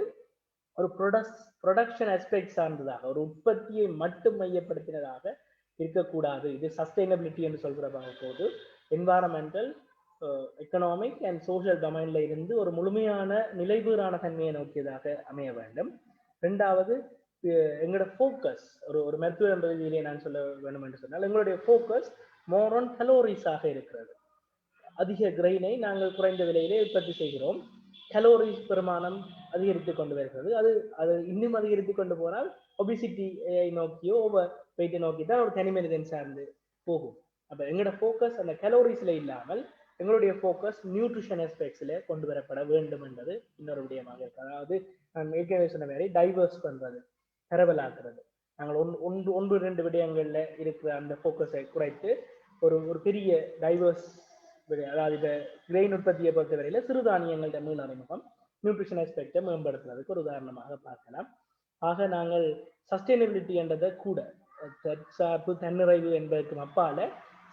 ஒரு ப்ரொடக்ஷன் ஆஸ்பெக்ட் சார்ந்ததாக, ஒரு உற்பத்தியை மட்டும் மையப்படுத்தினதாக இருக்கக்கூடாது. இது சஸ்டைனபிலிட்டி என்று சொல்கிற போது என்வாரன்மெண்டல், எக்கனாமிக் அண்ட் சோஷியல் டொமைன்ல இருந்து ஒரு முழுமையான நிலைபேறான தன்மையை நோக்கியதாக அமைய வேண்டும். ரெண்டாவது, எங்களோட ஃபோக்கஸ் ஒரு மருத்துவ ரீதியிலே நான் சொல்ல வேண்டும் என்று சொன்னால், எங்களுடைய ஃபோக்கஸ் மோர் ஆன் கலோரிஸாக இருக்கிறது. அதிக கிரெயினை நாங்கள் குறைந்த விலையிலே உற்பத்தி செய்கிறோம். கலோரிஸ் பெருமானம் அதிகரித்து கொண்டு வருகிறது. அது இன்னும் அதிகரித்து கொண்டு போனால் ஒபிசிட்டியை நோக்கியோ ஓவர் வெயிட்டை நோக்கி தான் ஒரு தனி மனிதன் சார்ந்து போகும். அப்ப எங்களோட ஃபோக்கஸ் அந்த கலோரிஸ்ல இல்லாமல் எங்களுடைய ஃபோக்கஸ் நியூட்ரிஷன் ஆஸ்பெக்ட்ஸ்ல கொண்டு வரப்பட வேண்டும் என்பது இன்னொரு விடயமாக இருக்கு. அதாவது நான் ஏற்கனவே சொன்ன மாதிரி டைவர்ஸ் பண்றது, பரவலாக்குறது. நாங்கள் 1-2 விடயங்கள்ல இருக்கிற அந்த ஃபோக்கஸை குறைத்து ஒரு பெரிய டைவர்ஸ், அதாவது இந்த கிரெயின் உற்பத்தியை பொறுத்தவரையில சிறுதானியங்களோட மீள் அறிமுகம் நியூட்ரிஷன் ஆஸ்பெக்டை மேம்படுத்துறதுக்கு ஒரு உதாரணமாக பார்க்கலாம். ஆக நாங்கள் சஸ்டைனபிலிட்டி என்றதை கூட தற்சார்பு தன்னிறைவு என்பதற்கு அப்பால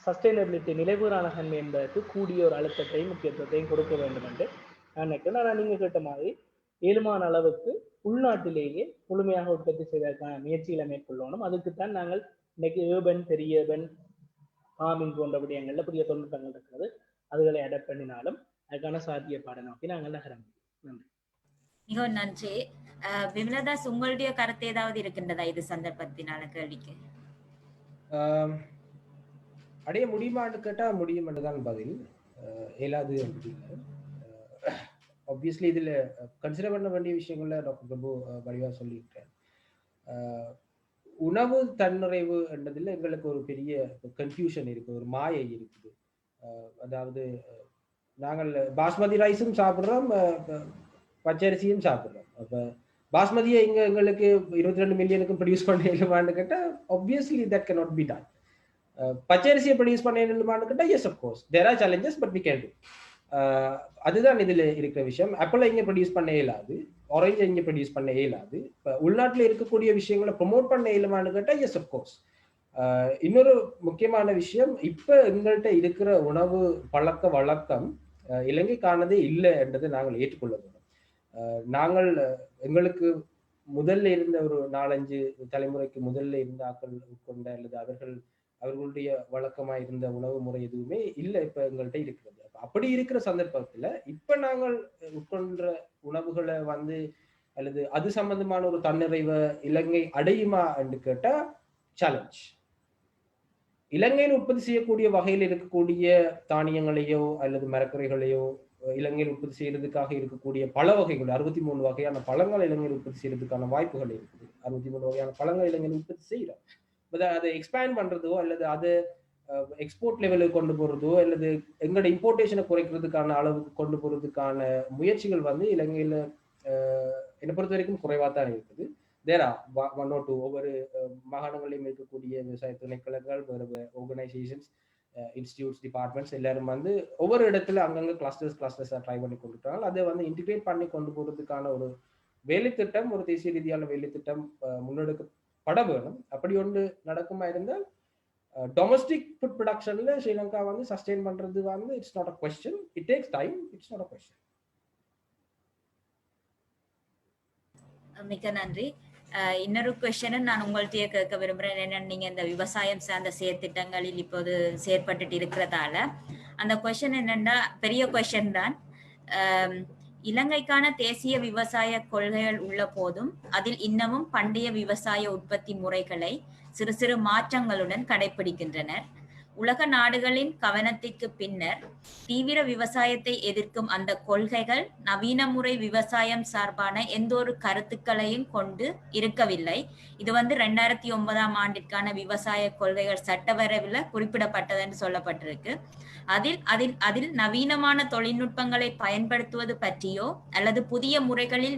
சஸ்டைனபிலிட்டி நிலைபேறான தன்மை என்பதற்கு கூடிய ஒரு அழுத்தத்தையும் முக்கியத்துவத்தையும் கொடுக்க வேண்டும் என்று நான் நினைக்கிறேன். ஆனால் நீங்க கேட்ட மாதிரி ஏழுமான அளவுக்கு உள்நாட்டிலேயே முழுமையாக உற்பத்தி செய்வதற்கான முயற்சிகளை மேற்கொள்ளணும். அதுக்குத்தான் நாங்கள் இன்னைக்கு பெரிய ஃபார்மிங் போன்ற விடயங்கள்ல புதிய தொழில்நுட்பங்கள் இருக்கிறது. அதுகளை அடாப்ட் பண்ணினாலும் அதுக்கான சாத்தியப்பாடை நோக்கி நாங்கள் நகர முடியும். நன்றி. மிகவும் நன்றி. விமலதாஸ், உங்களுடைய கருத்து ஏதாவது இருக்கின்றதா இது சந்தர்ப்பத்தினால கேள்விக்கு? அடைய முடியுமான்னு கேட்டா முடியும் என்றுதான் பதில். இயலாது அப்படின்னு ஆப்வியஸ்லி இதுல கன்சிடர் பண்ண வேண்டிய விஷயங்கள்ல டாக்டர் பிரபு வடிவா சொல்லியிருக்கேன். உணவு தன்னிறைவு என்றதுல எங்களுக்கு ஒரு பெரிய கன்ஃபியூஷன் இருக்கு, ஒரு மாயை இருக்குது. அதாவது நாங்கள் பாஸ்மதி ரைஸும் சாப்பிட்றோம், பச்சரிசியும் சாப்பிட்றோம். அப்ப பாஸ்மதியை எங்களுக்கு 22 மில்லியனுக்கும் ப்ரொடியூஸ் பண்ணணுமான்னு கேட்டா obviously that cannot be done. பச்சரிசியை ப்ரொடியூஸ் பண்ணணுமான்னு கேட்டா yes, of course there are challenges, but we can do. அதுதான் இதுல இருக்கிற விஷயம். ஆப்பிளை இங்க ப்ரொடியூஸ் பண்ண இயலாது, ஆரஞ்சு இங்க ப்ரொடியூஸ் பண்ண இயலாது. இப்போ உள்நாட்டில் இருக்கக்கூடிய விஷயங்களை ப்ரொமோட் பண்ண இயலுமான்னு கேட்டால் எஸ் அப்கோர்ஸ். இன்னொரு முக்கியமான விஷயம், இப்ப எங்கள்கிட்ட இருக்கிற உணவு பழக்க வழக்கம் இலங்கைக்கானதே இல்லை என்றதை நாங்கள் ஏற்றுக்கொள்ள வேண்டும். நாங்கள் எங்களுக்கு முதல்ல இருந்த ஒரு 4-5 தலைமுறைக்கு முதல்ல இருந்த ஆக்கள் உட்கொண்ட அல்லது அவர்களுடைய வழக்கமா இருந்த உணவு முறை எதுவுமே இல்லை இப்ப எங்கள்கிட்ட இருக்கிறது. அப்படி இருக்கிற சந்தர்ப்பத்துல இப்ப நாங்கள் உட்கொண்ட உணவுகளை வந்து அல்லது அது சம்பந்தமான ஒரு தன்னிறைவை இலங்கை அடையுமா என்று கேட்டா சேலஞ்ச். இலங்கையில் உற்பத்தி செய்யக்கூடிய வகையில் இருக்கக்கூடிய தானியங்களையோ அல்லது மரக்கரைகளையோ இலங்கையில் உற்பத்தி செய்யறதுக்காக இருக்கக்கூடிய பல வகைகள் 63 வகையான பழங்கள் இலங்கையில் உற்பத்தி செய்யறதுக்கான வாய்ப்புகள் இருக்குது. 63 வகையான பழங்கள் இலங்கையில் உற்பத்தி செய்யறோம். அதை எக்ஸ்பேண்ட் பண்றதோ அல்லது அதை எக்ஸ்போர்ட் லெவலுக்கு கொண்டு போறதோ அல்லது எங்களோட இம்போர்டேஷனை குறைக்கிறதுக்கான அளவுக்கு கொண்டு போறதுக்கான முயற்சிகள் வந்து இலங்கையில என்னை பொறுத்த வரைக்கும் குறைவா தான் இருக்குது. தேர் ஆர் 1 or 2 ஒவ்வொரு மாகாணங்களையும் இருக்கக்கூடிய விவசாய திணைக்களங்கள், வேறு ஆர்கனைசேஷன்ஸ், இன்ஸ்டிடியூட்ஸ், டிபார்ட்மெண்ட்ஸ் எல்லாரும் வந்து ஒவ்வொரு இடத்துல அங்கங்க கிளஸ்டர்ஸா ட்ரை பண்ணி கொண்டுட்டாங்க. அதை வந்து இன்டிகிரேட் பண்ணி கொண்டு போறதுக்கான ஒரு வேலை திட்டம், ஒரு தேசிய ரீதியான வேலை திட்டம் முன்னெடுக்கப்பட வேணும். அப்படி ஒன்று நடக்குமா இருந்தால் டொமஸ்டிக் ஃபுட் ப்ரொடக்ஷன்ல ஸ்ரீலங்கா வந்து சஸ்டெயின் பண்றது வந்து it's not a question. It takes time, it's not a question. மிக்க நன்றி. இன்னொரு கொஸ்டின் நான் உங்கள்கிட்டயே கேட்க விரும்புறேன். என்னன்னு, நீங்க இந்த விவசாயம் சார்ந்த செயற்திட்டங்களில் இப்போது செயற்பட்டு இருக்கிறதால அந்த கொஸ்டின் என்னன்னா பெரிய கொஸ்டின் தான். இலங்கைக்கான தேசிய விவசாய கொள்கைகள் உள்ள போதும் அதில் இன்னமும் பண்டைய விவசாய உற்பத்தி முறைகளை சிறு சிறு மாற்றங்களுடன் கடைபிடிக்கின்றனர். உலக நாடுகளின் கவனத்திற்கு பின்னர் தீவிர விவசாயத்தை எதிர்க்கும் அந்த கொள்கைகள் நவீன முறை விவசாயம் சார்பான எந்த ஒரு கருத்துக்களையும் கொண்டு இருக்கவில்லை. இது வந்து 2009ஆம் ஆண்டிற்கான விவசாய கொள்கைகள் சட்டவரைவில் குறிப்பிடப்பட்டதுன்னு சொல்லப்பட்டிருக்கு. அதில் நவீனமான தொழில்நுட்பங்களை பயன்படுத்துவது பற்றியோ அல்லது புதிய முறைகளில்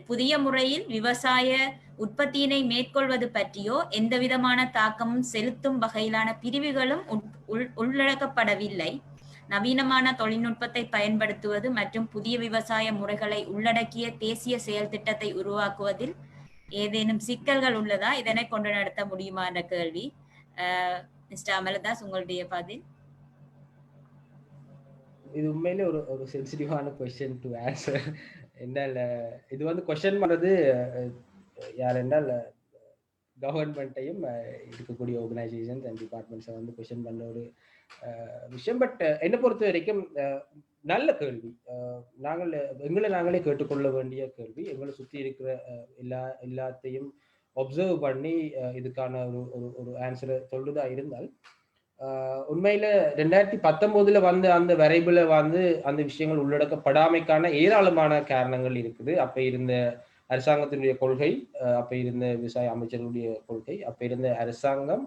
புதிய முறையில் விவசாய உற்பத்தியினை மேற்கொள்வது பற்றியோ எந்த விதமான தாக்கமும் செலுத்தும் வகையிலான பிரிவுகளும் உள்ளடக்கப்படவில்லை. நவீனமான தொழில்நுட்பத்தை பயன்படுத்துவது மற்றும் புதிய விவசாய முறைகளை உள்ளடக்கிய தேசிய செயல் திட்டத்தை உருவாக்குவதில் ஏதேனும் சிக்கல்கள் உள்ளதா? இதனை கொண்டு நடத்த முடியுமா என்ற கேள்வி. மிஸ்டர் அமலதாஸ், உங்களுடைய பதில். இது உண்மையிலே ஒரு சென்சிட்டிவான கொஸ்டின் டு ஆன்சர். என்றால் இது வந்து கொஸ்டின் பண்றது யார் என்றால் கவர்மெண்ட்டையும் இருக்கக்கூடிய ஆர்கனைசேஷன்ஸ் அண்ட் டிபார்ட்மெண்ட்ஸை வந்து கொஸ்டின் பண்ண ஒரு விஷயம். பட் என்னை பொறுத்த வரைக்கும் நல்ல கேள்வி. நாங்களே கேட்டுக்கொள்ள வேண்டிய கேள்வி. எங்களை சுற்றி இருக்கிற எல்லாத்தையும் ஒப்சர்வ் பண்ணி இதுக்கான ஒரு ஆன்சரை சொல்றதா இருந்தால் உண்மையில 2019 வந்து அந்த வரைவுல வந்து அந்த விஷயங்கள் உள்ளடக்கப்படாமைக்கான ஏராளமான காரணங்கள் இருக்குது. அப்ப இருந்த அரசாங்கத்தினுடைய கொள்கை, அப்ப இருந்த விவசாய அமைச்சர்களுடைய கொள்கை, அப்ப இருந்த அரசாங்கம்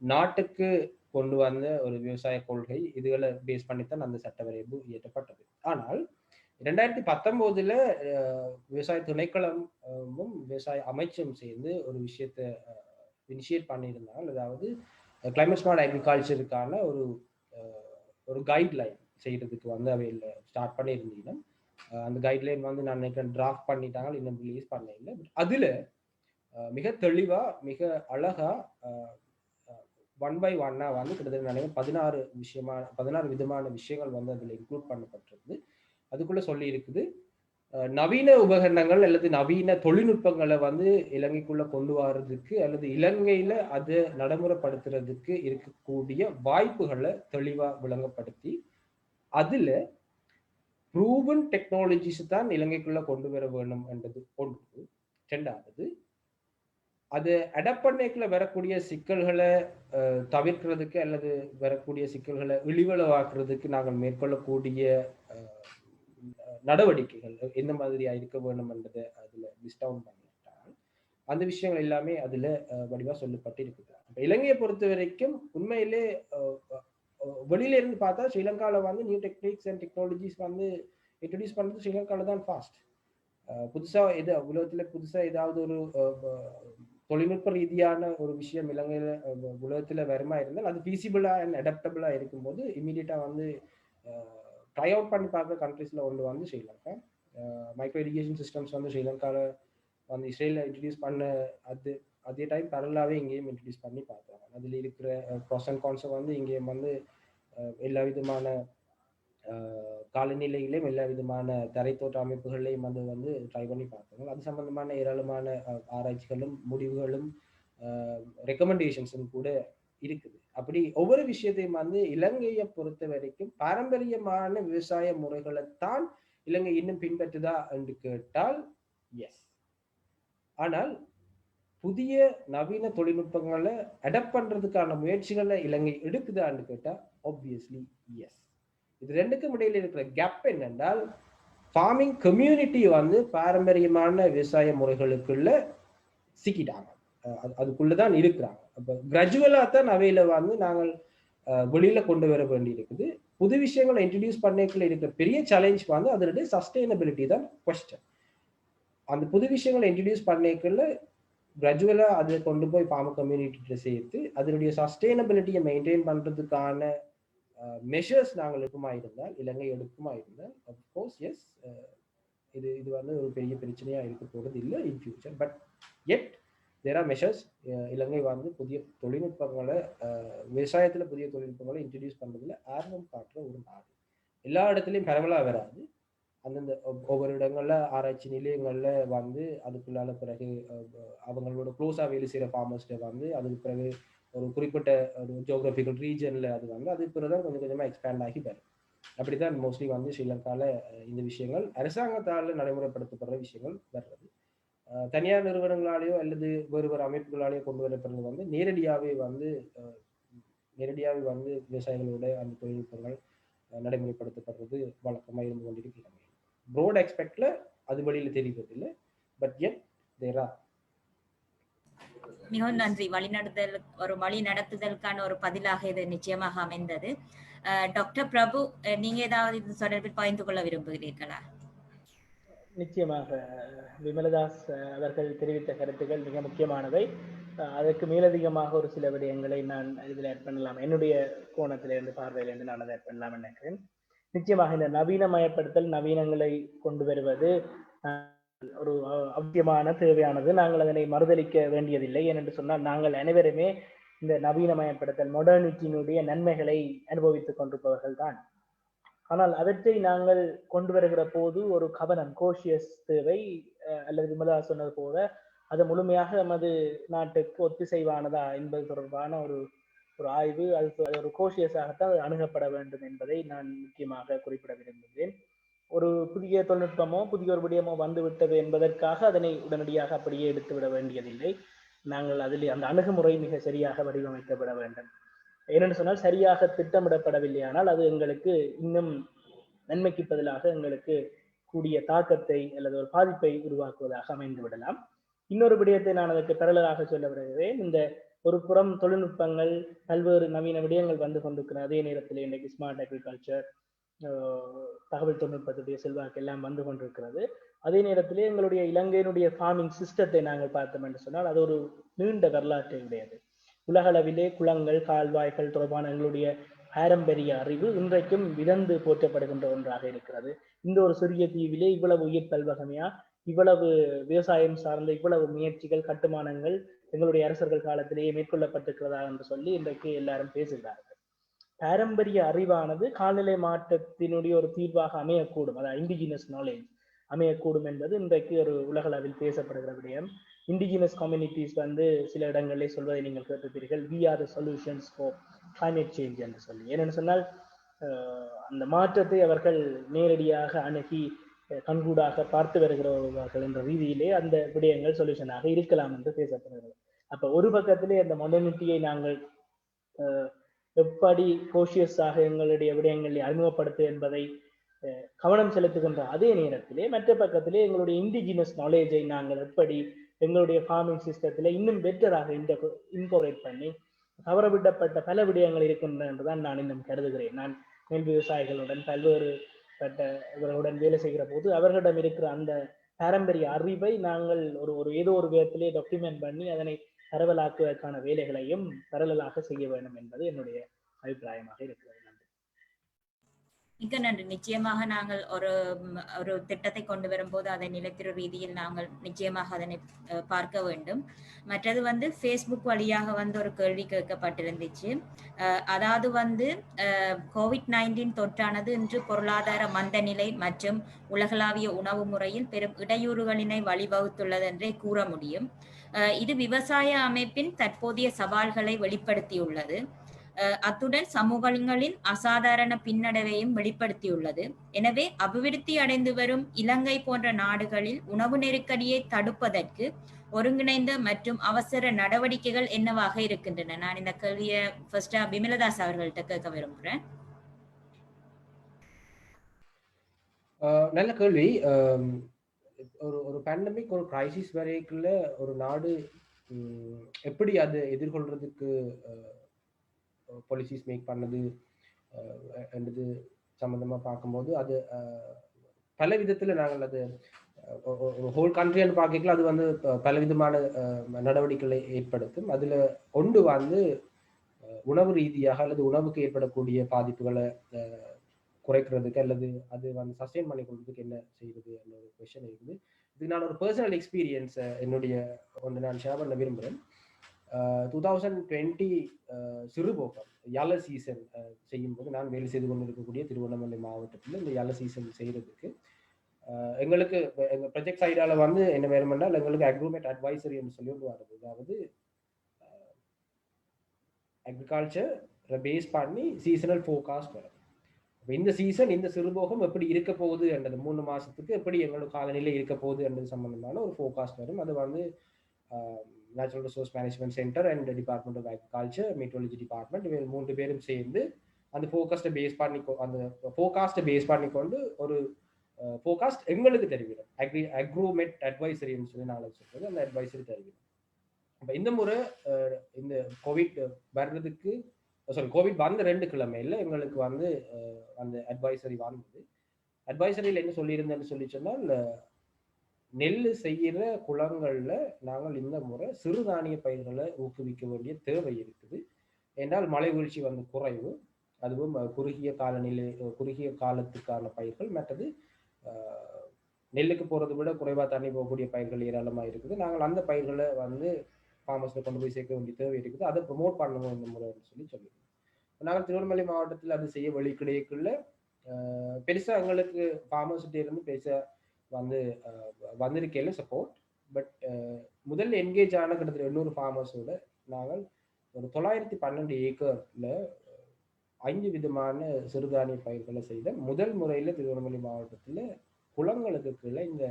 நாட்டுக்கு கொண்டு வந்த ஒரு விவசாய கொள்கை, இதுகளை பேஸ் பண்ணித்தான் அந்த சட்ட வரைவு இயற்றப்பட்டது. ஆனால் 2019 விவசாய திணைக்களமும் விவசாய அமைச்சும் சேர்ந்து ஒரு விஷயத்தை இனிஷியேட் பண்ணியிருந்தாங்க. அதாவது கிளைமேட் ஸ்மார்ட் அக்ரிகல்ச்சருக்கான ஒரு கைட்லைன் செய்யறதுக்கு வந்து அவையில் ஸ்டார்ட் பண்ணியிருந்தீங்கன்னா அந்த கைட்லைன் வந்து நான் நினைக்கிறேன் டிராஃப்ட் பண்ணிட்டாங்க, இன்னும் ரிலீஸ் பண்ண இல்லை. பட் அதுல மிக தெளிவா மிக அழகா 1 by 1 வந்து கிட்டத்தட்ட நினைக்கிறேன் 16 விதமான விஷயங்கள் வந்து அதுல இன்க்ளூட் பண்ணப்பட்டிருக்கு. அதுக்குள்ள சொல்லி இருக்குது நவீன உபகரணங்கள் அல்லது நவீன தொழில்நுட்பங்களை வந்து இலங்கைக்குள்ள கொண்டு வர்றதுக்கு அல்லது இலங்கையில அதை நடைமுறைப்படுத்துறதுக்கு இருக்கக்கூடிய வாய்ப்புகளை தெளிவா விளங்கப்படுத்தி அதுல ப்ரூவன் டெக்னாலஜிஸ் தான் இலங்கைக்குள்ள கொண்டு வர வேணும் என்றது ஒன்று. ரெண்டாவது, அது அடாப்ட் பண்ணிக்குள்ள வரக்கூடிய சிக்கல்களை தவிர்க்கிறதுக்கு அல்லது வரக்கூடிய சிக்கல்களை இழிவளவாக்குறதுக்கு நாங்கள் மேற்கொள்ளக்கூடிய நடவடிக்கைகள் எந்த மாதிரியா இருக்க வேணும் என்றதை அதுல லிஸ்ட் டவுன் பண்ணிட்டால் அந்த விஷயங்கள் எல்லாமே அதுல வடிவா சொல்லப்பட்டு இருக்குது. இலங்கையை பொறுத்த வரைக்கும் உண்மையிலே வெளியில இருந்து பார்த்தா ஸ்ரீலங்கால வந்து நியூ டெக்னிக்ஸ் அண்ட் டெக்னாலஜிஸ் வந்து இன்ட்ரடியூஸ் பண்றது ஸ்ரீலங்கால தான் ஃபாஸ்ட். புதுசா உலகத்துல புதுசா ஏதாவது ஒரு தொழில்நுட்ப ரீதியான ஒரு விஷயம் இலங்கையில உலகத்துல வருமா இருந்தால் அது ஃபீசிபிளா அண்ட் அடாப்டபிளா இருக்கும்போது இமீடியட்டா வந்து ட்ரை அவுட் பண்ணி பார்க்குற கண்ட்ரீஸ்ல ஒன்று வந்து ஸ்ரீலங்கா. மைக்ரோ இரிகேஷன் சிஸ்டம்ஸ் வந்து ஸ்ரீலங்காவில் வந்து இஸ்ரேலில் இன்ட்ரடியூஸ் பண்ண அதே டைம் பரவலாகவே இங்கேயும் இன்ட்ரடியூஸ் பண்ணி பார்க்குறாங்க. அதில் இருக்கிற ப்ராஸ் அண்ட் கான்ஸை வந்து இங்கேயும் வந்து எல்லா விதமான காலநிலைகளையும் எல்லா விதமான தரைத்தோட்ட அமைப்புகளையும் வந்து ட்ரை பண்ணி பார்க்குறாங்க. அது சம்பந்தமான ஏராளமான ஆராய்ச்சிகளும் முடிவுகளும் ரெக்கமெண்டேஷன்ஸும் கூட இருக்குது. அப்படி ஒவ்வொரு விஷயத்தையும் வந்து இலங்கையை பொறுத்த வரைக்கும் பாரம்பரியமான விவசாய முறைகளைத்தான் இலங்கை இன்னும் பின்பற்றுதா என்று கேட்டால் எஸ். ஆனால் புதிய நவீன தொழில்நுட்பங்களை அடாப்ட் பண்றதுக்கான முயற்சிகளை இலங்கை எடுக்குதான்னு கேட்டா ஆப்வியஸ்லி எஸ். இது ரெண்டுக்கும் இடையில இருக்கிற கேப் என்னென்றால் ஃபார்மிங் கம்யூனிட்டி வந்து பாரம்பரியமான விவசாய முறைகளுக்குள்ள சிக்கிட்டாங்க, அதுக்குள்ளதான் இருக்கிறாங்க. அப்ப கிராஜுவலா தான் அவையில வந்து நாங்கள் வெளியில கொண்டு வர வேண்டி இருக்குது. புது விஷயங்களை இன்ட்ரடியூஸ் பண்ணிக்கல இருக்கிற பெரிய சேலஞ்ச் வந்து அதனுடைய சஸ்டைனபிலிட்டி தான் குவெஸ்டன். அந்த புது விஷயங்களை இன்ட்ரடியூஸ் பண்ணிக்கல கிராஜுவலா அதை கொண்டு போய் ஃபார்மர் கம்யூனிட்டியில சேர்த்து அதனுடைய சஸ்டைனபிலிட்டியை மெயின்டைன் பண்றதுக்கான மெஷர்ஸ் நாங்கள் எடுக்குமா இருந்தால், இலங்கை எடுக்குமா இருந்தால் அஃப்கோர்ஸ் எஸ், இது வந்து ஒரு பெரிய பிரச்சனையா இருக்க போறது இல்லை in future. But Ed there are measures. Ilangai வந்து புதிய தொழில்நுட்பங்களை விவசாயத்துல புதிய தொழில்நுட்பங்களை இன்ட்ரடியூஸ் பண்றதுல ஆர்வம் காட்டுற ஒரு நாடு. எல்லா இடத்துலையும் பரவலா வராது, அந்தந்த ஒவ்வொரு இடங்கள்ல ஆராய்ச்சி நிலையங்கள்ல வந்து அதுக்குள்ளால பிறகு அவங்களோட க்ளோஸா வேலை செய்யற ஃபார்மர்ஸ்ட வந்து அதுக்கு பிறகு ஒரு குறிப்பிட்ட ஒரு ஜியோகிராபிக்கல் ரீஜன்ல அது வந்து அதுக்கு பிறகுதான் கொஞ்சம் கொஞ்சமா எக்ஸ்பேண்ட் ஆகி வரும். அப்படித்தான் மோஸ்ட்லி வந்து ஸ்ரீலங்கால இந்த விஷயங்கள் அரசாங்கத்தால நடைமுறைப்படுத்தப்படுற விஷயங்கள் வர்றது. தனியார் நிறுவனங்களாலேயோ அல்லது வேறு வேறு அமைப்புகளாலேயோ கொண்டு வரப்படுறது வந்து நேரடியாகவே வந்து விவசாயிகளோட அந்த தொழில்நுட்பங்கள் நடைமுறைப்படுத்தப்படுறது வழக்கமாக இருந்து கொண்டிருக்கிறாங்க. ப்ரோட் எக்ஸ்பெக்ட்ல அது வழியில தெரிவதில்லை. But Ed there are. மிகவும் நன்றி. வழி நடத்துதலுக்கான ஒரு பதிலாக இது நிச்சயமாக அமைந்தது. டாக்டர் பிரபு, நீங்க ஏதாவது இது தொடர்பில் பகிர்ந்து கொள்ள விரும்புகிறீர்களா? நிச்சயமாக விமலதாஸ் அவர்கள் தெரிவித்த கருத்துக்கள் மிக முக்கியமானவை. அதற்கு மேலதிகமாக ஒரு சில விடயங்களை நான் இதில் ஆட் பண்ணலாம். என்னுடைய கோணத்திலிருந்து பார்வையிலிருந்து நான் அதை ஆட் பண்ணலாம் நினைக்கிறேன். நிச்சயமாக இந்த நவீனமயப்படுத்தல், நவீனங்களை கொண்டு வருவது ஒரு அவசியமான தேவையானது. நாங்கள் அதனை மறுதளிக்க வேண்டியதில்லை. ஏனென்று சொன்னால் நாங்கள் அனைவருமே இந்த நவீனமயப்படுத்தல் மாடர்னிட்டியினுடைய நன்மைகளை அனுபவித்துக் கொண்டிருப்பவர்கள் தான். ஆனால் அவற்றை நாங்கள் கொண்டு வருகிற போது ஒரு கவனம், கோஷியஸ் தேவை. அல்லது விமலா சொன்னது போல அது முழுமையாக நமது நாட்டுக்கு ஒத்திசைவானதா என்பது தொடர்பான ஒரு ஆய்வு, அது ஒரு கோஷியஸாகத்தான் அணுகப்பட வேண்டும் என்பதை நான் முக்கியமாக குறிப்பிட விரும்புகிறேன். ஒரு புதிய தொழில்நுட்பமோ புதிய ஒரு விடயமோ வந்துவிட்டது என்பதற்காக அதனை உடனடியாக அப்படியே எடுத்துவிட வேண்டியதில்லை. நாங்கள் அதில் அந்த அணுகுமுறை மிக சரியாக வடிவமைக்கப்பட வேண்டும். ஏனென்று சொன்னால் சரியாக திட்டமிடப்படவில்லை ஆனால் அது எங்களுக்கு இன்னும் நன்மைக்கு பதிலாக எங்களுக்கு கூடிய தாக்கத்தை அல்லது ஒரு பாதிப்பை உருவாக்குவதாக அமைந்து விடலாம். இன்னொரு விடயத்தை நான் அதற்கு பரவலாக சொல்ல வருகிறேன். இந்த ஒரு புறம் தொழில்நுட்பங்கள், பல்வேறு நவீன விடயங்கள் வந்து கொண்டிருக்கிற அதே நேரத்தில் இன்றைக்கு ஸ்மார்ட் அக்ரிகல்ச்சர், தகவல் தொழில்நுட்பத்துடைய செல்வாக்கு எல்லாம் வந்து கொண்டிருக்கிறது. அதே நேரத்திலே எங்களுடைய இலங்கையினுடைய ஃபார்மிங் சிஸ்டத்தை நாங்கள் பார்த்தோம் என்று சொன்னால் அது ஒரு நீண்ட வரலாற்றை உடையது. உலகளவிலே குளங்கள், கால்வாய்கள் தொடர்பான எங்களுடைய பாரம்பரிய அறிவு இன்றைக்கும் விதந்து போற்றப்படுகின்ற ஒன்றாக இருக்கிறது. இந்த ஒரு சிறிய தீவிலே இவ்வளவு உயிர் பல்வகமையா, இவ்வளவு விவசாயம் சார்ந்த இவ்வளவு முயற்சிகள், கட்டுமானங்கள் எங்களுடைய அரசர்கள் காலத்திலேயே மேற்கொள்ளப்பட்டிருக்கிறதா என்று சொல்லி இன்றைக்கு எல்லாரும் பேசுகிறார்கள். பாரம்பரிய அறிவானது காலநிலை மாற்றத்தினுடைய ஒரு தீர்வாக அமையக்கூடும், அதாவது இண்டிஜினஸ் நாலேஜ் அமையக்கூடும் என்பது இன்றைக்கு ஒரு உலகளவில் பேசப்படுகிற விடயம். இண்டிஜினஸ் கம்யூனிட்டிஸ் வந்து சில இடங்களிலே சொல்வதை நீங்கள் கேட்டிருப்பீர்கள், we are the solutions for climate change என்று சொல்லி. ஏனென்று சொன்னால் அந்த மாற்றத்தை அவர்கள் நேரடியாக அணுகி கண்கூடாக பார்த்து வருகிறவர்கள் என்ற ரீதியிலே அந்த விடயங்கள் சொல்யூஷனாக இருக்கலாம் என்று பேசப்படுகிறது. அப்ப ஒரு பக்கத்திலே அந்த மாடர்னிட்டியை நாங்கள் எப்படி கோஷியஸாக எங்களுடைய விடயங்களை அறிமுகப்படுத்து என்பதை கவனம் செலுத்துகின்ற அதே நேரத்திலே மற்ற பக்கத்திலே எங்களுடைய இண்டிஜினஸ் நாலேஜை நாங்கள் எப்படி எங்களுடைய ஃபார்மிங் சிஸ்டத்திலே இன்னும் பெட்டராக இன்கோரேட் பண்ணி தவறவிடப்பட்ட பல விடயங்கள் இருக்கின்றன என்றுதான் நான் இன்னும் கருதுகிறேன். நான் மேல் விவசாயிகளுடன் பல்வேறு இவர்களுடன் வேலை செய்கிற போது அவர்களிடம் இருக்கிற அந்த பாரம்பரிய அறிவை நாங்கள் ஒரு ஒரு ஏதோ ஒரு விதத்திலே டாக்குமெண்ட் பண்ணி அதனை பரவலாக்குவதற்கான வேலைகளையும் பரவலாக செய்ய வேண்டும் என்பது என்னுடைய அபிப்பிராயமாக இருக்கிறது. மிக்க நன்றி. நிச்சயமாக நாங்கள் ஒரு திட்டத்தை கொண்டு வரும்போது அதை நிலைத்திரு ரீதியில் நாங்கள் நிச்சயமாக அதனை பார்க்க வேண்டும். மற்றது வந்து ஃபேஸ்புக் வழியாக வந்து ஒரு கேள்வி கேட்கப்பட்டிருந்துச்சு. அதாவது வந்து COVID-19 தொற்றானது இன்று பொருளாதார மந்த நிலை மற்றும் உலகளாவிய உணவு முறையில் பெரும் இடையூறுகளினை வழிவகுத்துள்ளது என்றே கூற முடியும். இது விவசாய அமைப்பின் தற்போதைய சவால்களை வெளிப்படுத்தியுள்ளது. அத்துடன் சமூகங்களின் அசாதாரண பின்னடைவையும் வெளிப்படுத்தியுள்ளது. எனவே அபிவிருத்தி அடைந்து வரும் இலங்கை போன்ற நாடுகளில் உணவு நெருக்கடியை தடுப்பதற்கு ஒருங்கிணைந்த மற்றும் அவசர நடவடிக்கைகள் என்னவாக இருக்கின்றன? நான் இந்த கேள்வியை ஃபர்ஸ்டா விமலதாஸ் அவர்கள்ட்ட கேட்க விரும்புகிறேன். நல்ல கேள்வி. ஒரு பேண்டமிக், ஒரு கிரைசிஸ் வரைக்குள்ள ஒரு நாடு எப்படி அதை எதிர்கொள்றதுக்கு பாலிசிஸ் மேக் பண்ணது என்றது சம்பந்தமா பார்க்கும்போது அது பல விதத்துல நாங்கள் அது ஹோல் கண்ட்ரின்னு பார்க்கல அது வந்து பலவிதமான நடவடிக்கைகளை ஏற்படுத்தும். அதுல ஒன்று வந்து உணவு ரீதியாக அல்லது உணவுக்கு ஏற்படக்கூடிய பாதிப்புகளை குறைக்கிறதுக்கு அல்லது அது வந்து சஸ்டெயின் பண்ணி கொள்றதுக்கு என்ன செய்யுது என்ற ஒரு கொஸ்டின் இருக்குது. இது நான் ஒரு பர்சனல் எக்ஸ்பீரியன்ஸ் என்னுடைய ஒன்று நான் ஷேர் பண்ண விரும்புகிறேன். 2020 சிறுபோக்கம் யாழ சீசன் செய்யும்போது நான் வேலை செய்து கொண்டு இருக்கக்கூடிய திருவண்ணாமலை மாவட்டத்தில் இந்த யாழ சீசன் செய்யறதுக்கு எங்களுக்கு எங்கள் ப்ரொஜெக்ட் சைடால வந்து என்ன வேணுமென்றால் எங்களுக்கு அக்ரோமேட் அட்வைசரின்னு சொல்லி ஒன்று வருது. அதாவது அக்ரிகல்ச்சர் பேஸ் பண்ணி சீசனல் ஃபோர்காஸ்ட் வரும். இந்த சீசன் இந்த சிறுபோகம் எப்படி இருக்க போகுது என்றது 3 மாசத்துக்கு எப்படி எங்களோட காலநிலை இருக்க போகுது என்றது சம்பந்தமான ஒரு ஃபோர்காஸ்ட் வரும். அது வந்து natural resource management centre and department of agriculture, meteorology department இவங்க 3 பேரும் சேர்ந்து அந்த ஃபோர்காஸ்ட்டை பேஸ் பண்ணிக்கொண்டு ஒரு ஃபோர்காஸ்ட் எங்களுக்கு தெரிவிடும். அக்ரோமெட் அட்வைசரின்னு சொல்லி நாங்கள் சொல்றது அந்த அட்வைசரி தெரிவிடும். அப்போ இந்த முறை இந்த கோவிட் வர்றதுக்கு கோவிட் வந்த 2 கிழமையில எங்களுக்கு வந்து அந்த அட்வைசரி வந்தது. அட்வைசரியில் என்ன சொல்லியிருந்தேன்னு சொல்லி சொன்னால் நெல் செய்கிற குளங்கள்ல நாங்கள் இந்த முறை சிறுதானிய பயிர்களை ஊக்குவிக்க வேண்டிய தேவை இருக்குது. என்றால் மழை வீழ்ச்சி வந்து குறைவு, அதுவும் குறுகிய காலத்துக்கான பயிர்கள். மற்றது நெல்லுக்கு போறதை விட குறைவா தண்ணி போகக்கூடிய பயிர்கள் ஏராளமாக இருக்குது. நாங்கள் அந்த பயிர்களை வந்து ஃபார்மர்ஸ்ல கொண்டு போய் சேர்க்க வேண்டிய தேவை இருக்குது. அதை ப்ரொமோட் பண்ணுவோம் இந்த முறைன்னு சொல்லியிருக்கோம். நாங்கள் திருவண்ணாமலை மாவட்டத்தில் அது செய்ய வழி கிடைக்குள்ள பெருசா எங்களுக்கு ஃபார்மர்ஸ்கிட்ட இருந்து பெருசா வந்து வந்திருக்கேன் சப்போர்ட். பட் முதல்ல என்கேஜ் ஆன கிட்டத்தட்ட 800 ஃபார்மர்ஸோட நாங்கள் ஒரு 912 ஏக்கர்ல 5 விதமான சிறுதானிய பயிர்களை செய்த முதல் முறையில திருவண்ணாமலை மாவட்டத்தில் குளங்களுக்கு கீழே இந்த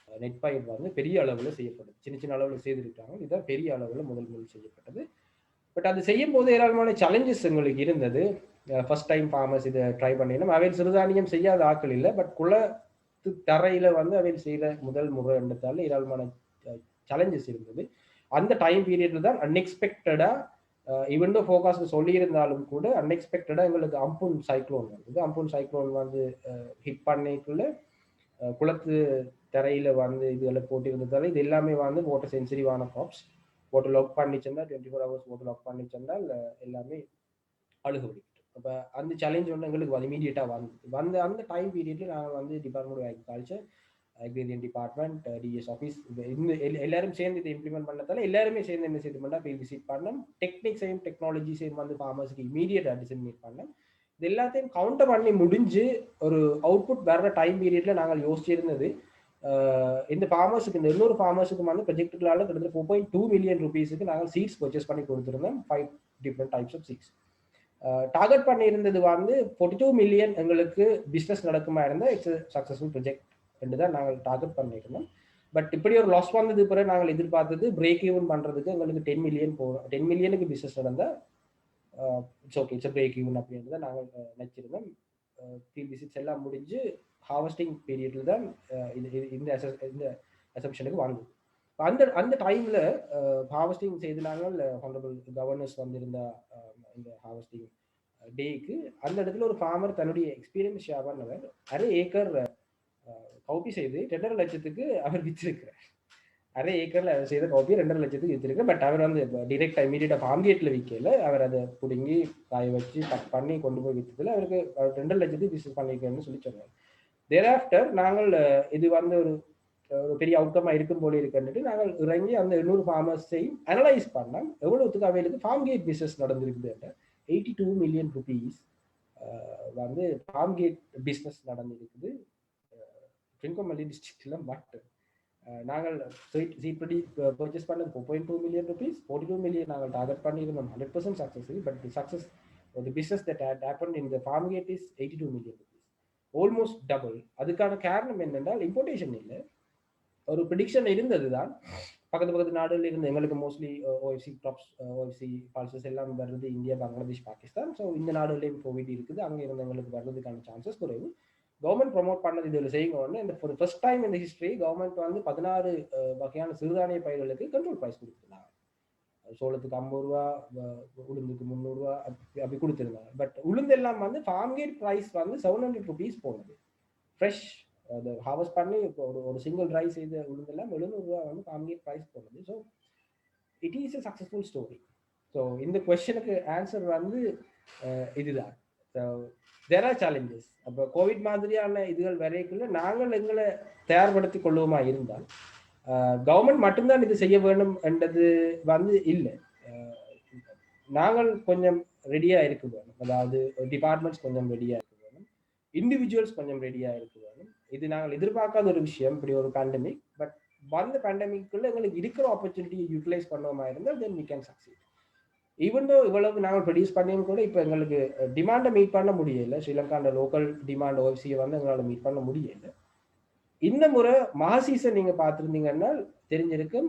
நெற்பயிர் வந்து பெரிய அளவுல செய்யப்படுது. சின்ன சின்ன அளவுல செய்திருக்காங்க. இதுதான் பெரிய அளவுல முதல் செய்யப்பட்டது. பட் அது செய்யும் போது ஏராளமான சேலஞ்சஸ் எங்களுக்கு இருந்தது. ஃபர்ஸ்ட் டைம் ஃபார்மர்ஸ் இதை ட்ரை பண்ணினோம். அவை சிறுதானியம் செய்யாத ஆட்கள் இல்லை. பட் குளத்து தரையில வந்து அவை செய்த முதல் முறை என்றதால ஏராளமான சேலஞ்சஸ் இருந்தது. அந்த டைம் பீரியட்ல தான் அன்எக்ஸ்பெக்டடா ஈவன் தோ ஃபோர்காஸ்ட் சொல்லியிருந்தாலும் கூட அன்எக்ஸ்பெக்டடா எங்களுக்கு அம்புன் சைக்ளோன் வந்தது. அம்புன் சைக்ளோன் வந்து ஹிட் பண்ணிக்குள்ள குளத்து தரையில வந்து இதுகளை போட்டிருந்ததால இது எல்லாமே வந்து வாட்டர் சென்சிட்டிவான கிராப்ஸ். வாட்டர் லாக் பண்ணிச்சிருந்தா 24 hours வாட்டர் லாக் பண்ணிச்சிருந்தால் எல்லாமே அழுகுபடிக்கிட்டு. அப்போ அந்த சேலஞ்ச் வந்து எங்களுக்கு இமீடியட்டா வந்து அந்த டைம் பீரியட்ல நாங்கள் வந்து department of agriculture, agriculture department, DS office எல்லாரும் சேர்ந்து இதை இம்ப்ளிமெண்ட் பண்ணதால எல்லாருமே சேர்ந்து என்ன செய்து பண்ணா போய் விசிட் பண்ணோம். டெக்னிக்ஸையும் டெக்னாலஜிஸையும் வந்து ஃபார்மர்ஸுக்கு இமீடியட்டா டிசைன் பண்ணோம். இது எல்லாத்தையும் கவுண்டர் பண்ணி முடிஞ்சு ஒரு அவுட்புட் வர்ற டைம் பீரியட்ல நாங்கள் யோசிச்சிருந்தது இந்த ஃபார்மர்ஸுக்கு இந்த 200 ஃபார்மர்ஸுக்கு வந்து ப்ரொஜெக்டுகளால கிட்டத்தட்ட 4.2 மில்லியன் ரூபீஸுக்கு நாங்கள் சீட்ஸ் பர்ச்சேஸ் பண்ணி கொடுத்துருந்தோம். 5 different types of seeds. Target பண்ணியிருந்தது வந்து 42 மில்லியன் எங்களுக்கு பிஸ்னஸ் நடக்குமா இருந்தால் இட்ஸ் சக்ஸஸ்ஃபுல் ப்ரொஜெக்ட் என்று தான் நாங்கள் டார்கெட் பண்ணியிருந்தோம். பட் இப்படி ஒரு லாஸ் வந்தது பிறகு நாங்கள் எதிர்பார்த்தது பிரேக் ஈவன் பண்ணுறதுக்கு எங்களுக்கு 10 மில்லியன் போகும். 10 மில்லியனுக்கு பிஸ்னஸ் நடந்தால் it's okay, it's break even அப்படின்றத நாங்கள் நினச்சிருந்தோம். ஃபீல்ட் விசிட்ஸ் எல்லாம் முடிஞ்சு ஹார்வெஸ்டிங் பீரியட்ல தான் இந்த அசம்ஷனுக்கு வாங்குது. அந்த டைம்ல ஹார்வெஸ்டிங் செய்து நாங்கள் ஹானரபிள் கவர்னர்ஸ் வந்திருந்த இந்த ஹார்வெஸ்டிங் டேக்கு அந்த இடத்துல ஒரு ஃபார்மர் தன்னுடைய எக்ஸ்பீரியன்ஸ் ஷேர் பண்ணவர் 1/2 ஏக்கர் காப்பி செய்து 2.5 லட்சத்துக்கு அவர் வித்திருக்கிறார். அரை ஏக்கர்ல அவர் செய்த காப்பி 2.5 லட்சத்துக்கு வித்திருக்கு. பட் அவர் வந்து டிரெக்டா இமீடியட்டா ஃபார்ம் கேட்ல விற்கல. அவர் அதை பிடுங்கி காய வச்சு கட் பண்ணி கொண்டு போய் விற்றதுல அவருக்கு 2.5 லட்சத்துக்கு பிசினஸ் பண்ணிருக்கேன்னு சொல்லி சொன்னார். தேராஃப்டர் நாங்கள் இது வந்து ஒரு பெரிய அவுட்கமா இருக்கும் போல இருக்குன்னுட்டு நாங்கள் இறங்கி அந்த 800 ஃபார்மர்ஸையும் அனலைஸ் பண்ணோம். எவ்வளவுத்துக்கு அவைகளுக்கு ஃபார்ம் கேட் பிசினஸ் நடந்திருக்குது. 82 மில்லியன் ருபீஸ் வந்து ஃபார்ம் கேட் பிசினஸ் நடந்திருக்குது திருகோணமலை டிஸ்ட்ரிக்ட்ல மட்டும். நாங்கள் சீப்படி பர்ச்சேஸ் பண்ணது 4.2 மில்லியன் ருபீஸ், 42 மில்லியன் நாங்கள் டார்கெட் பண்ணியிருந்தோம். 100% successful. But the success the business that had happened in the farm gate is 82 million rupees, almost double. அதுக்கான காரணம் என்னென்றால் இம்போர்ட்டேஷன் இல்லை, ஒரு ப்ரிடிக்ஷன் இருந்தது தான். பக்கத்து நாடுகள் இருந்து எங்களுக்கு மோஸ்ட்லி ஓஎஃப்சி க்ராப்ஸ், ஓஎஃப்சி பால்சஸ் எல்லாம் வருது இந்தியா, பங்களாதேஷ், பாகிஸ்தான். ஸோ இந்த நாடுகளையும் கோவிட் இருக்குது, அங்கே இருந்து எங்களுக்கு வர்றதுக்கான சான்சஸ் குறைவு. கவர்மெண்ட் ப்ரொமோட் பண்ணது இதில் செய்யுங்க. இந்த ஒரு ஃபர்ஸ்ட் டைம் இந்த ஹிஸ்டரி கவர்மெண்ட் வந்து 16 வகையான சிறுதானிய பயிர்களுக்கு கண்ட்ரோல் ப்ரைஸ் கொடுத்துருந்தாங்க. சோளத்துக்கு 50 ரூபா, உளுந்துக்கு 300 ரூபா அப்படி கொடுத்துருந்தாங்க. பட் உளுந்து எல்லாம் வந்து ஃபார்ம் கேட் ப்ரைஸ் வந்து 700 ருபீஸ் போனது. ஃப்ரெஷ் அதை ஹார்வெஸ்ட் பண்ணி ஒரு சிங்கிள் ட்ரை செய்த உளுந்தெல்லாம் 700 ரூபா வந்து ஃபார்ம் கேட் ப்ரைஸ் போனது. So it is a successful story. So இந்த கொஸ்டினுக்கு ஆன்சர் வந்து இதுதான். So there are challenges. அப்போ கோவிட் மாதிரியான இதுகள் வரைக்குள்ள நாங்கள் எங்களை தயார்படுத்தி கொள்ளுவோமா இருந்தால், கவர்மெண்ட் மட்டும்தான் இது செய்ய வேண்டும் என்றது வந்து இல்லை. நாங்கள் கொஞ்சம் ரெடியா இருக்க வேணும். அதாவது டிபார்ட்மெண்ட்ஸ் கொஞ்சம் ரெடியா இருக்க வேணும், இண்டிவிஜுவல்ஸ் கொஞ்சம் ரெடியா இருக்க வேணும். இது நாங்கள் எதிர்பார்க்காத ஒரு விஷயம், இப்படி ஒரு பேண்டமிக். பட் வந்த பேண்டமிக்குள்ள எங்களுக்கு இருக்கிற ஆப்பர்ச்சுனிட்டியை யூட்டிலைஸ் பண்ணுவோமா இருந்தால் then we can succeed. Even though இவ்வளவு நாங்கள் ப்ரொடியூஸ் பண்ணியும் கூட இப்போ எங்களுக்கு டிமாண்டை மீட் பண்ண முடியல. ஸ்ரீலங்காண்ட லோக்கல் டிமாண்ட் ஓஎஃப்சியை வந்து எங்களால் மீட் பண்ண முடியல. இந்த முறை மகா சீசன் நீங்க பார்த்துருந்தீங்கன்னா தெரிஞ்சிருக்கும்.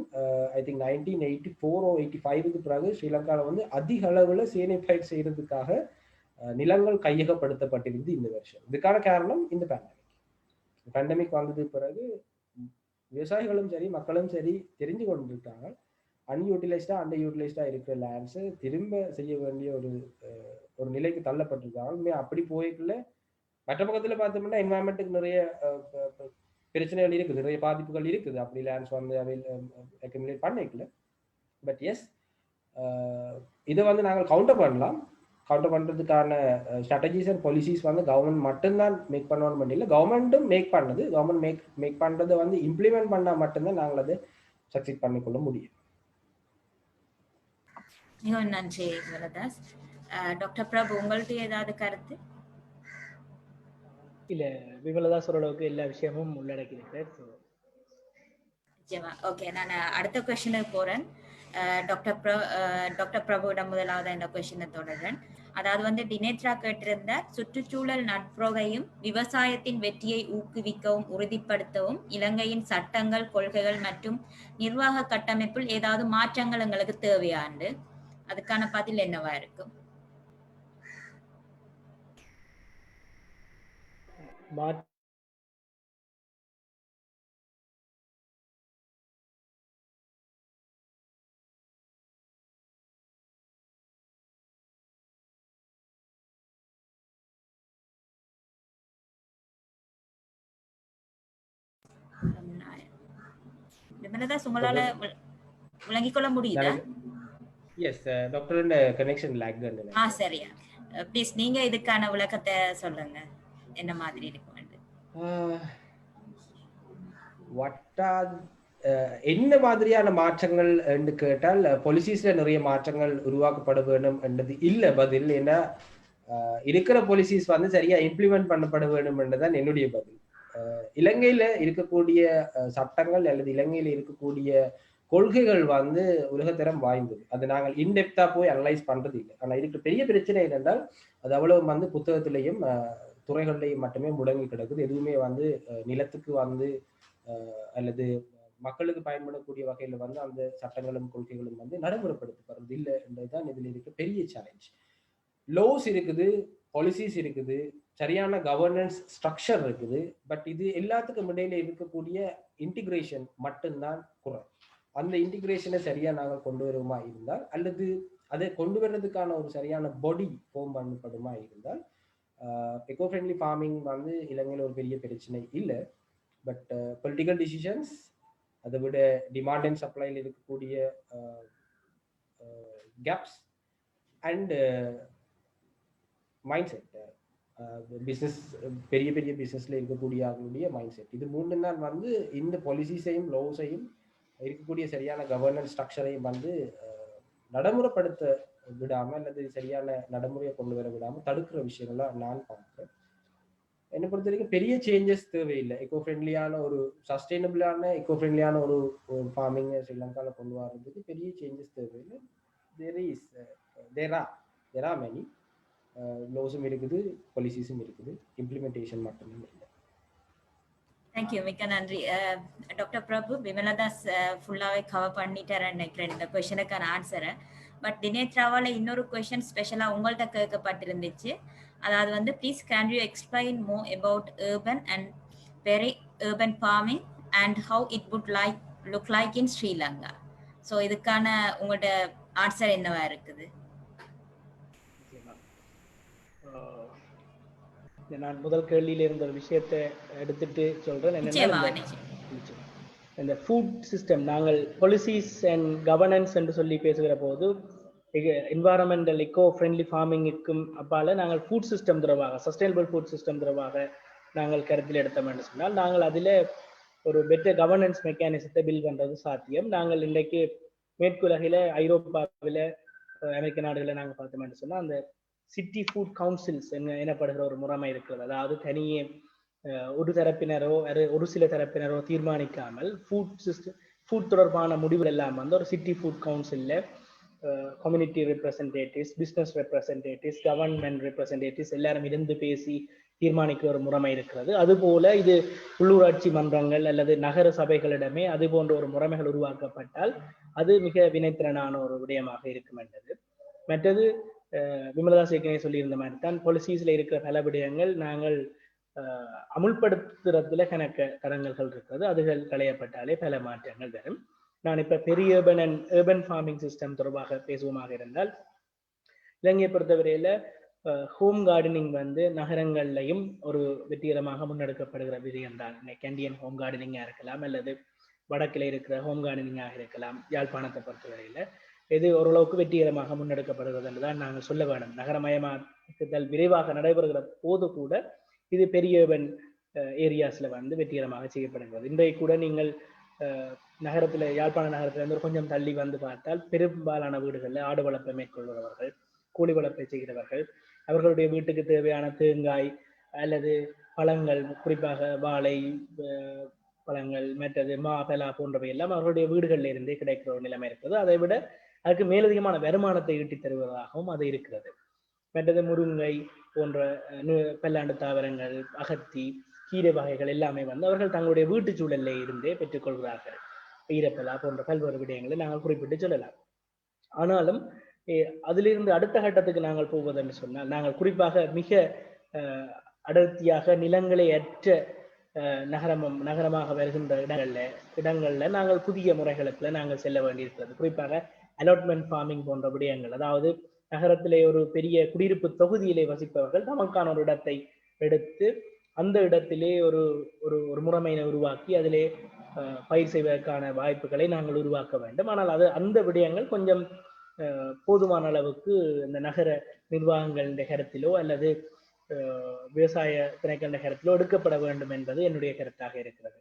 ஐ திங்க் 1984 or 85க்கு பிறகு ஸ்ரீலங்காவில் வந்து அதிக அளவில் சேனைப்பயிர் செய்யறதுக்காக நிலங்கள் கையகப்படுத்தப்பட்டிருந்து இந்த வருஷம். இதுக்கான காரணம் இந்த பேண்டமிக் வந்தது பிறகு விவசாயிகளும் சரி மக்களும் சரி தெரிஞ்சு கொண்டிருக்காங்க, அன்யூட்டிலைஸ்டா அண்டர் யூட்டிலைஸ்டா இருக்கிற லேண்ட்ஸை திரும்ப செய்ய வேண்டிய ஒரு நிலைக்கு தள்ளப்பட்டிருக்காங்க. அப்படி போய்க்குள்ள மற்ற பக்கத்துல பார்த்தோம்னா என்வாயன்மெண்ட்டுக்கு நிறைய பிரச்சனைகள் இருக்குது, நிறைய பாதிப்புகள் இருக்குது. அப்படி லேண்ட்ஸ் வந்து அக்யூமுலேட் பண்ணிக்கல. பட் எஸ், இதை வந்து நாங்கள் கவுண்டர் பண்ணலாம். கவுண்டர் பண்றதுக்கான ஸ்ட்ராட்டஜிஸ் அண்ட் பாலிசிஸ் வந்து கவர்மெண்ட் மட்டும்தான் மேக் பண்ணணும் இல்லை, கவர்மெண்ட்டும் மேக் பண்ணது. கவர்மெண்ட் மேக் பண்றதை வந்து இம்ப்ளிமெண்ட் பண்ணால் மட்டும்தான் நாங்கள் அதை சக்சீட் பண்ணிக்கொள்ள முடியும். மிகவும் நன்றி வரதாஸ். டாக்டர் பிரபு, உங்கள்ட்ட ஏதாவது கருத்து? இல்ல, விமலதாஸ் ஓரளவுக்கு எல்லா விஷயமும் உள்ளடக்கி இருக்கிறேன். ஓகே, நான் அடுத்த கொஸ்டினுக்கு போறேன். டாக்டர் பிரபுவிடம் முதலாவது இந்த கொஸ்டினை தொடர்றேன். அதாவது வந்து டினேத்ரா கேட்டிருந்த சுற்றுச்சூழல் நட்புறவையும் விவசாயத்தின் வெற்றியை ஊக்குவிக்கவும் உறுதிப்படுத்தவும் இலங்கையின் சட்டங்கள், கொள்கைகள் மற்றும் நிர்வாக கட்டமைப்பில் ஏதாவது மாற்றங்கள் எங்களுக்கு தேவையாண்டு, அதுக்கான பதில் என்னவா இருக்கும்? விமலதாஸ், உங்களால விளங்கிக் கொள்ள முடியுதா? எஸ் டாக்டர், கனெக்ஷன் லாக் தான். சரியா, ப்ளீஸ் நீங்க இதுக்கான விளக்கத்தை சொல்லுங்க, என்ன மாதிரி இருக்கும்? என்ன மாதிரியான மாற்றங்கள் என்று கேட்டால், பாலிசிஸ்ல நிறைய மாற்றங்கள் உருவாக்கப்பட வேண்டும் என்றது இல்ல பதில். ஏன்னா இருக்கிற பாலிசிஸ் வந்து சரியா இம்ப்ளிமெண்ட் பண்ணப்பட வேண்டும் என்றுதான் என்னுடைய பதில். இலங்கையில இருக்கக்கூடிய சட்டங்கள் அல்லது இலங்கையில இருக்கக்கூடிய கொள்கைகள் வந்து உலகத்தரம் வாய்ந்தது. அது நாங்கள் இன்டெப்தா போய் அனலைஸ் பண்றது இல்லை. ஆனா இதுக்கு பெரிய பிரச்சனை என்னென்றால், அது அவ்வளவு வந்து புத்தகத்திலையும் துறைகள்லையும் மட்டுமே முடங்கி கிடக்குது. எதுவுமே வந்து நிலத்துக்கு வந்து அல்லது மக்களுக்கு பயன்படக்கூடிய வகையில வந்து அந்த சட்டங்களும் கொள்கைகளும் வந்து நடைமுறைப்படுத்தப்படுறது இல்லை என்றதுதான் இதுல இருக்க பெரிய சேலஞ்ச். லோஸ் இருக்குது, பாலிசிஸ் இருக்குது, சரியான கவர்னன்ஸ் ஸ்ட்ரக்சர் இருக்குது. பட் இது எல்லாத்துக்கும் இடையில இருக்கக்கூடிய இன்டிகிரேஷன் மட்டும்தான் குறை. அந்த இன்டிகிரேஷனை சரியா நாங்கள் கொண்டு வருவோமா இருந்தால், அல்லது அதை கொண்டு வர்றதுக்கான ஒரு சரியான பாடி ஃபார்ம் பண்ணப்படுமா இருந்தால், எக்கோ ஃப்ரெண்ட்லி ஃபார்மிங் வந்து இலங்கையில் ஒரு பெரிய பிரச்சனை இல்லை. பட் பொலிட்டிக்கல் டிசிஷன்ஸ், அதை விட டிமாண்ட் அண்ட் சப்ளையில் இருக்கக்கூடிய gaps and mindset, business பெரிய பெரிய பிஸ்னஸில் இருக்கக்கூடிய அவங்களுடைய மைண்ட் செட், இது மூணு தான் வந்து இந்த பாலிசிஸையும் லோஸையும் இருக்கக்கூடிய சரியான கவர்னன்ஸ் ஸ்ட்ரக்சரையும் வந்து நடைமுறைப்படுத்த விடாமல் அல்லது சரியான நடைமுறையை கொண்டு வர விடாமல் தடுக்கிற விஷயங்கள்லாம் நான் பார்க்குறேன். என்னை பொறுத்த வரைக்கும் பெரிய சேஞ்சஸ் தேவையில்லை. எக்கோ ஃப்ரெண்ட்லியான ஒரு சஸ்டைனபிளான எக்கோ ஃப்ரெண்ட்லியான ஒரு ஃபார்மிங்கை ஸ்ரீலங்காவில் கொண்டு வர்றதுக்கு பெரிய சேஞ்சஸ் தேவையில்லை. தேர் ஆர் மெனி லோஸும் இருக்குது, பாலிசிஸும் இருக்குது, இம்ப்ளிமெண்டேஷன் மட்டுமே இல்லை. தேங்க்யூ, மிக்க நன்றி. டாக்டர் பிரபு, விமலதாஸ் ஃபுல்லாகவே கவர் பண்ணிட்டாரன்னு நினைக்கிறேன் இந்த கொஷனுக்கான ஆன்சரை. பட் தினேத்ராவால் இன்னொரு கொஷன் ஸ்பெஷலாக உங்கள்கிட்ட கேட்கப்பட்டிருந்துச்சு. அதாவது வந்து please can you explain more about urban and peri urban farming and how it would look like in Sri Lanka. So இதுக்கான உங்களோட ஆன்சர் என்னவா இருக்குது? நான் முதல் கேள்வியில இருந்த ஒரு விஷயத்தை எடுத்துட்டு சொல்றேன். இந்த ஃபுட் சிஸ்டம், நாங்கள் பாலிசிஸ் அண்ட் கவர்னன்ஸ் என்று சொல்லி பேசுகிற போது என்வாரன்மெண்டல் எக்கோ ஃப்ரெண்ட்லி ஃபார்மிங்குக்கும் அப்பால நாங்கள் ஃபுட் சிஸ்டம் தொடர்பாக, சஸ்டைனபிள் ஃபுட் சிஸ்டம் தொடர்பாக நாங்கள் கருத்தில் எடுத்தோம் என்று சொன்னால், நாங்கள் அதில் ஒரு பெட்டர் கவர்னன்ஸ் மெக்கானிசத்தை பில்ட் பண்ணுறது சாத்தியம். நாங்கள் இன்றைக்கு மேற்குலகில், ஐரோப்பாவில், அமெரிக்க நாடுகளில் நாங்கள் பார்த்தோம் என்று சொன்னால் அந்த சிட்டி ஃபுட் கவுன்சில்ஸ் எனப்படுகிற ஒரு முறைமை இருக்கிறது. அதாவது தனியே ஒரு தரப்பினரோ ஒரு சில தரப்பினரோ தீர்மானிக்காமல் ஃபுட் தொடர்பான முடிவுகள் எல்லாம் வந்து ஒரு சிட்டி ஃபுட் கவுன்சிலில் community representatives, business representatives, government representatives எல்லாரும் இருந்து பேசி தீர்மானிக்கிற ஒரு முறைமை இருக்கிறது. அதுபோல இது உள்ளூராட்சி மன்றங்கள் அல்லது நகர சபைகளிடமே அது போன்ற ஒரு முறைமைகள் உருவாக்கப்பட்டால் அது மிக வினைத்திறனான ஒரு விடயமாக இருக்கும் என்றது. மற்றது விமலதாஸ் ஏற்கனவே சொல்லியிருந்த மாதிரி தான் பாலிசிஸ்ல இருக்கிற பல விடயங்கள் நாங்கள் அமுல்படுத்துறதுல கணக்க தடங்கல்கள் இருக்கிறது. அதுகள் களையப்பட்டாலே பல மாற்றங்கள் வரும். நான் இப்ப பெரிய urban ஃபார்மிங் சிஸ்டம் தொடர்பாக பேசுவோமாக இருந்தால், இலங்கையை பொறுத்தவரையில ஹோம் கார்டனிங் வந்து நகரங்கள்லையும் ஒரு வெற்றிகரமாக முன்னெடுக்கப்படுகிற விடயம் தான். கேண்டியன் ஹோம் கார்டனிங்கா இருக்கலாம் அல்லது வடக்கில் இருக்கிற ஹோம் கார்டனிங்காக இருக்கலாம். யாழ்ப்பாணத்தை பொறுத்தவரையில இது ஓரளவுக்கு வெற்றிகரமாக முன்னெடுக்கப்படுகிறது என்றுதான் நாங்கள் சொல்ல வேண்டும். நகரமயமாக்குதல் விரைவாக நடைபெறுகிற போது கூட இது பெரிய urban ஏரியாஸ்ல வந்து வெற்றிகரமாக செய்யப்படுகிறது. இன்றைக்கு கூட நீங்கள் நகரத்துல, யாழ்ப்பாண நகரத்துல இருந்து கொஞ்சம் தள்ளி வந்து பார்த்தால் பெரும்பாலான வீடுகளில் ஆடு வளர்ப்பை மேற்கொள்கிறவர்கள், கோழி வளர்ப்பை செய்கிறவர்கள், அவர்களுடைய வீட்டுக்கு தேவையான தேங்காய் அல்லது பழங்கள், குறிப்பாக வாழை பழங்கள், மற்றது மா, பலா போன்றவை எல்லாம் அவர்களுடைய வீடுகளில் இருந்தே கிடைக்கிற ஒரு நிலைமை இருக்கிறது. அதை விட அதுக்கு மேலதிகமான வருமானத்தை ஈட்டி தருவதாகவும் அது இருக்கிறது. மற்றது முருங்கை போன்ற பல்லாண்டு தாவரங்கள், அகத்தி, கீரை வகைகள் எல்லாமே வந்து அவர்கள் தங்களுடைய வீட்டு சூழலில் இருந்தே பெற்றுக்கொள்கிறார்கள். ஈரப்பலா போன்ற பல்வேறு விடயங்களை நாங்கள் குறிப்பிட்டு சொல்லலாம். ஆனாலும் அதிலிருந்து அடுத்த கட்டத்துக்கு நாங்கள் போவதென்று சொன்னால், நாங்கள் குறிப்பாக மிக அடர்த்தியாக நிலங்களை அற்ற நகரமாக வருகின்ற இடங்கள்ல நாங்கள் புதிய முறைகளுக்குள்ள நாங்கள் செல்ல வேண்டியிருக்கிறது. குறிப்பாக அலாட்மெண்ட் ஃபார்மிங் போன்ற விடயங்கள், அதாவது நகரத்திலே ஒரு பெரிய குடியிருப்பு தொகுதியிலே வசிப்பவர்கள் தமக்கான ஒரு இடத்தை எடுத்து அந்த இடத்திலே ஒரு ஒரு முறைமையினை உருவாக்கி அதிலே பயிர் செய்வதற்கான வாய்ப்புகளை நாங்கள் உருவாக்க வேண்டும். ஆனால் அந்த விடயங்கள் கொஞ்சம் போதுமான அளவுக்கு இந்த நகர நிர்வாகங்கள் கருத்திலோ அல்லது விவசாய திணைக்கள கருத்திலோ எடுக்கப்பட வேண்டும் என்பது என்னுடைய கருத்தாக இருக்கிறது.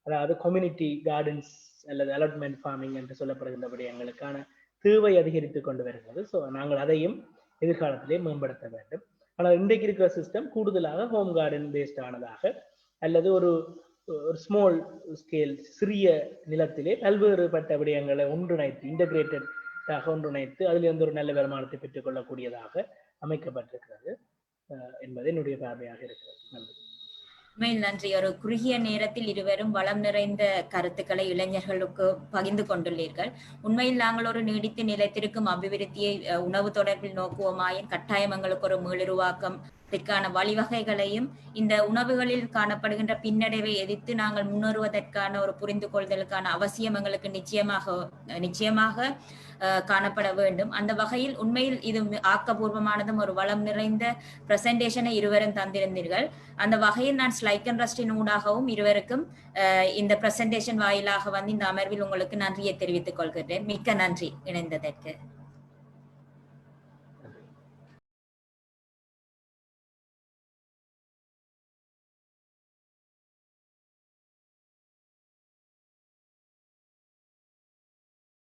அதாவது கம்யூனிட்டி கார்டன்ஸ் அல்லது அலாட்மெண்ட் ஃபார்மிங் என்று சொல்லப்படுகின்ற விடயங்களுக்கான தேவை அதிகரித்து கொண்டு வருகிறது. ஸோ நாங்கள் அதையும் எதிர்காலத்திலே மேம்படுத்த வேண்டும். ஆனால் இன்றைக்கு இருக்கிற சிஸ்டம் கூடுதலாக ஹோம் கார்டன் பேஸ்ட் ஆனதாக அல்லது ஒரு ஸ்மால் ஸ்கேல், சிறிய நிலத்திலே பல்வேறுபட்ட விடயங்களை ஒன்றிணைத்து, இன்டகிரேட்டடாக ஒன்றிணைத்து அதிலிருந்து ஒரு நல்ல வருமானத்தை பெற்றுக் கொள்ளக்கூடியதாக அமைக்கப்பட்டிருக்கிறது என்பது என்னுடைய பார்வையாக இருக்கிறது. நன்றி. உண்மையில் நன்றி. ஒரு குறுகிய நேரத்தில் இருவரும் வளம் நிறைந்த கருத்துக்களை இளைஞர்களுக்கு பகிர்ந்து கொண்டுள்ளீர்கள். உண்மையில் நாங்கள் ஒரு நீடித்து நிலைத்திருக்கும் அபிவிருத்தியை உணவு தொடர்பில் நோக்குவோமாயின் கட்டாயம் எங்களுக்கு ஒரு மீளுருவாக்கம் இதற்கான வழிவகைகளையும் இந்த உணவுகளில் காணப்படுகின்ற பின்னடைவை எதிர்த்து நாங்கள் முன்னேறுவதற்கான ஒரு புரிந்து கொள்தலுக்கான அவசியம் எங்களுக்கு நிச்சயமாக காணப்பட வேண்டும். அந்த வகையில் உண்மையில் இது ஆக்கப்பூர்வமானதும் ஒரு வளம் நிறைந்த பிரசன்டேஷனை இருவரும் தந்திருந்தீர்கள். அந்த வகையில் நான் லைக் அண்ட் ரஸ்டின் ஊடாகவும் இருவருக்கும் இந்த பிரசன்டேஷன் வாயிலாக வந்து இந்த அமர்வில் உங்களுக்கு நன்றியை தெரிவித்துக் கொள்கிறேன். மிக்க நன்றி இணைந்ததற்கு.